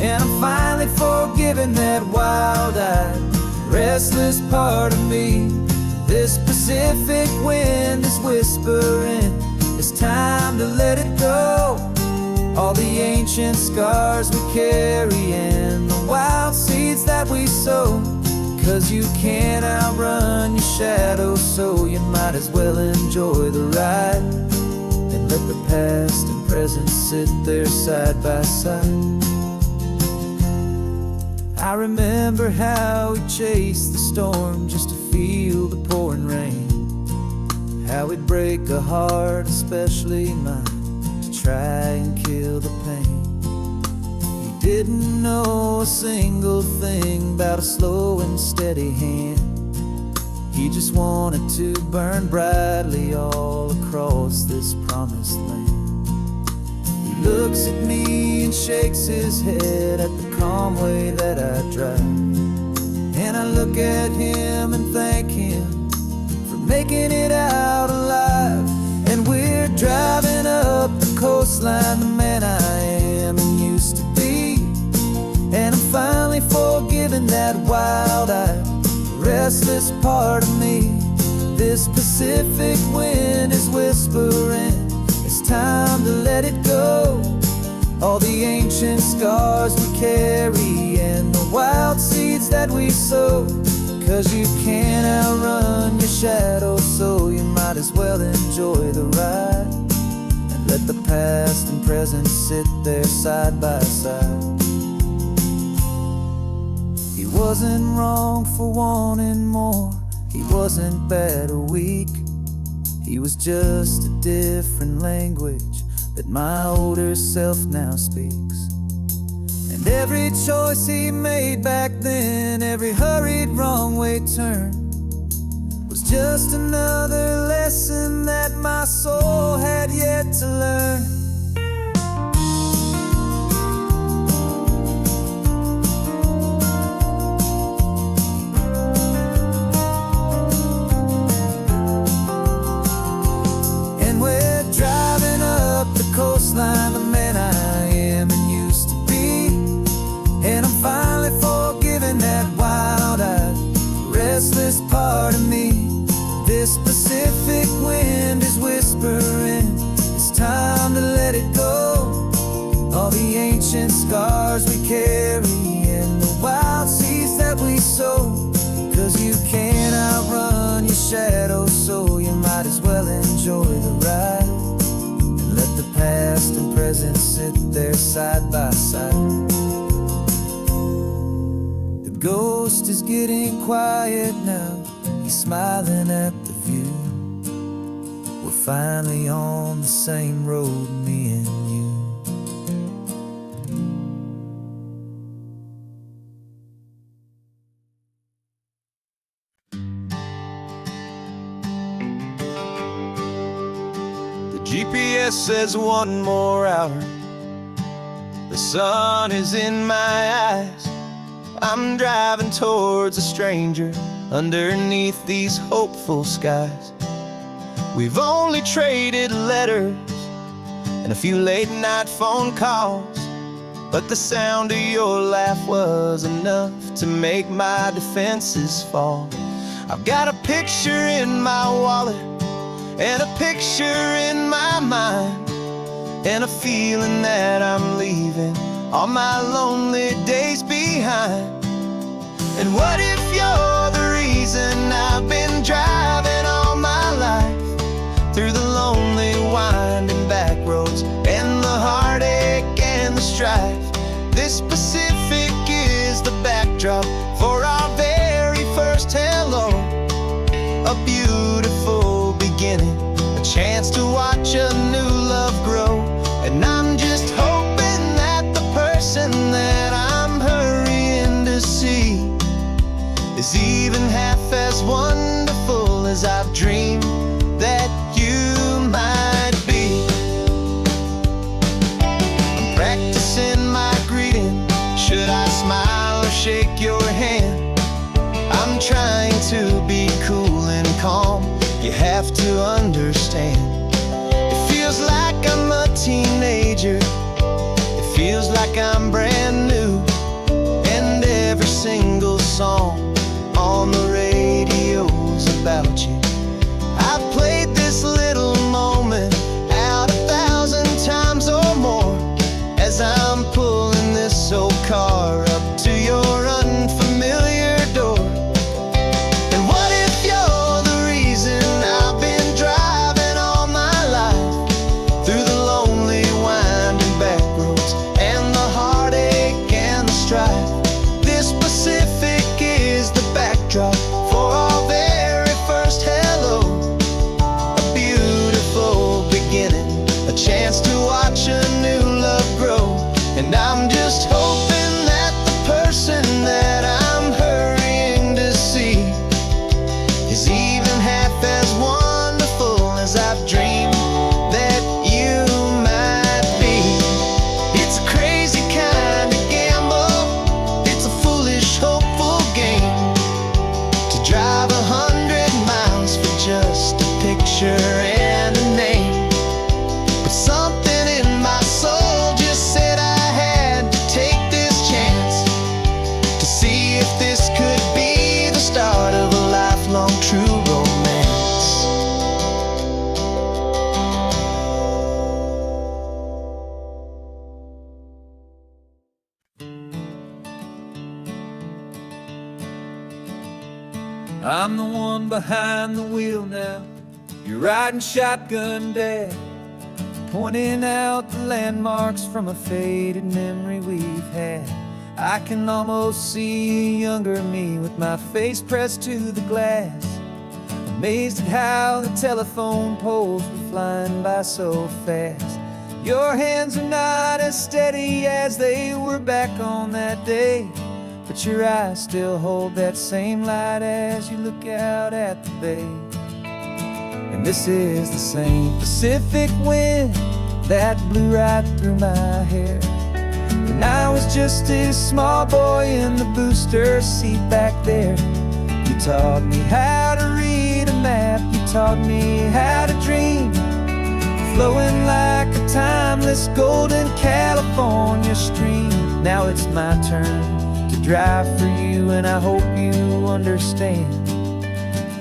and I'm finally forgiving that wild-eyed, restless part of me. This Pacific wind is whispering, it's time to let it go. All the ancient scars we carry and the wild seeds that we sow. 'Cause you can't outrun your shadow, so you might as well enjoy the ride and let the past and present sit there side by side. I remember how we chased the storm just to feel the pouring rain, how we'd break a heart, especially mine, to try and kill the pain. You didn't know a single thing about a slow and steady hand. He just wanted to burn brightly all across this promised land. He looks at me and shakes his head at the calm way that I drive. And I look at him and thank him for making it out alive. And we're driving up the coastline, the man I am and used to be. And I'm finally forgiving that wild-eyed, restless part of me. This Pacific wind is whispering, it's time to let it go. All the ancient scars we carry and the wild seeds that we sow. 'Cause you can't outrun your shadow, so you might as well enjoy the ride. And let the past and present sit there side by side. He wasn't wrong for wanting more, he wasn't bad or weak. He was just a different language that my older self now speaks. And every choice he made back then, every hurried wrong way turn, was just another lesson that my soul had yet to learn. Coastline, the man I am and used to be. And I'm finally forgiving that wild-eyed, restless part of me. This Pacific wind is whispering, it's time to let it go. All the ancient scars we carry and the wild seeds that we sow. 'Cause you can't outrun your shadow, so you might as well enjoy the ride. Let the past and present sit there side by side. The ghost is getting quiet now, he's smiling at the view. We're finally on the same road, me and you. GPS says one more hour. The sun is in my eyes. I'm driving towards a stranger underneath these hopeful skies. We've only traded letters and a few late night phone calls, but the sound of your laugh was enough to make my defenses fall. I've got a picture in my wallet and a picture in my mind, and a feeling that I'm leaving all my lonely days behind. And what if you're the reason I've been driving all my life, through the lonely winding back roads and the heartache and the strife? This Pacific is the backdrop for our very first hello. A beautiful beginning, a chance to watch a new love grow. And I'm just hoping that the person that I'm hurrying to see is even half as wonderful as I've dreamed that you might be. I'm practicing my greeting, should I smile or shake your hand? I'm trying to be cool and calm, you have to understand. It feels like I'm a teenager, it feels like I'm brand new, and every single song on the radio's about you. I've played this little moment out 1,000 times or more, as I'm pulling this old car up to your unfamiliar door. And what if you're the reason I've been driving all my life, through the lonely winding back roads and the heartache and the strife? This Pacific is the backdrop for our very first hello. A beautiful behind the wheel now. You're riding shotgun, Dad, pointing out the landmarks from a faded memory we've had. I can almost see a younger me with my face pressed to the glass, amazed at how the telephone poles were flying by so fast. Your hands are not as steady as they were back on that day, but your eyes still hold that same light as you look out at the bay. And this is the same Pacific wind that blew right through my hair when I was just a small boy in the booster seat back there. You taught me how to read a map, you taught me how to dream, flowing like a timeless golden California stream. Now it's my turn to drive for you, and I hope you understand.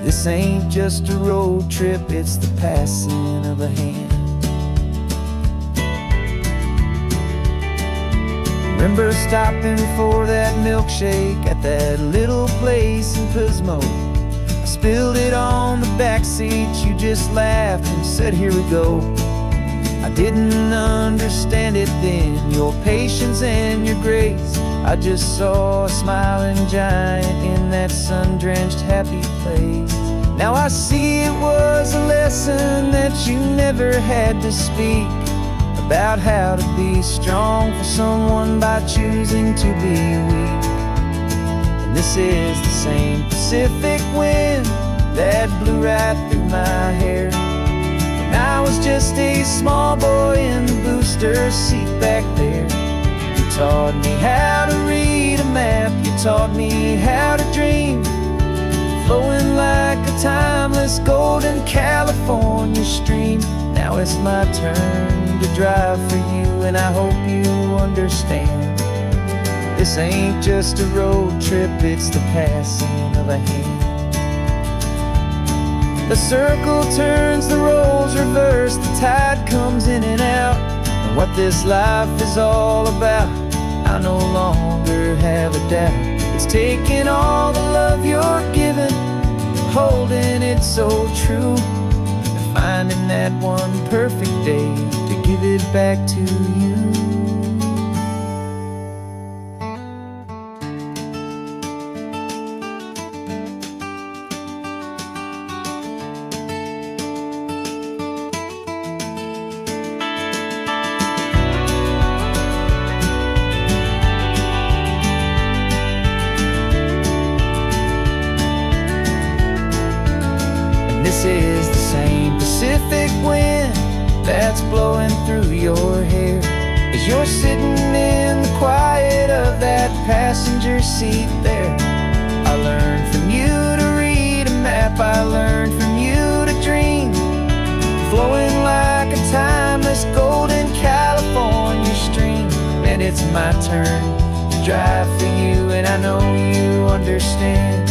This ain't just a road trip, it's the passing of a hand. Remember stopping for that milkshake at that little place in Pismo? I spilled it on the back seat, you just laughed and said, here we go. I didn't understand it then, your patience and your grace. I just saw a smiling giant in that sun-drenched happy place. Now I see it was a lesson that you never had to speak, about how to be strong for someone by choosing to be weak. And this is the same Pacific wind that blew right through my hair when I was just a small boy in the booster seat back there. You taught me how to read a map, you taught me how to dream, flowing like a timeless golden California stream. Now it's my turn to drive for you, and I hope you understand. This ain't just a road trip, it's the passing of a hand. The circle turns, the roles reverse, the tide comes in and out. And what this life is all about, I no longer have a doubt. It's taking all the love you're given, holding it so true, and finding that one perfect day to give it back to you. This is the same Pacific wind that's blowing through your hair as you're sitting in the quiet of that passenger seat there. I learned from you to read a map, I learned from you to dream, flowing like a timeless golden California stream. And it's my turn to drive for you, and I know you understand.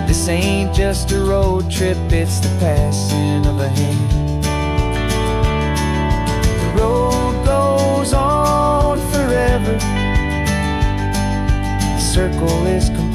This ain't just a road trip, it's the passing of a hand. The road goes on forever, the circle is complete.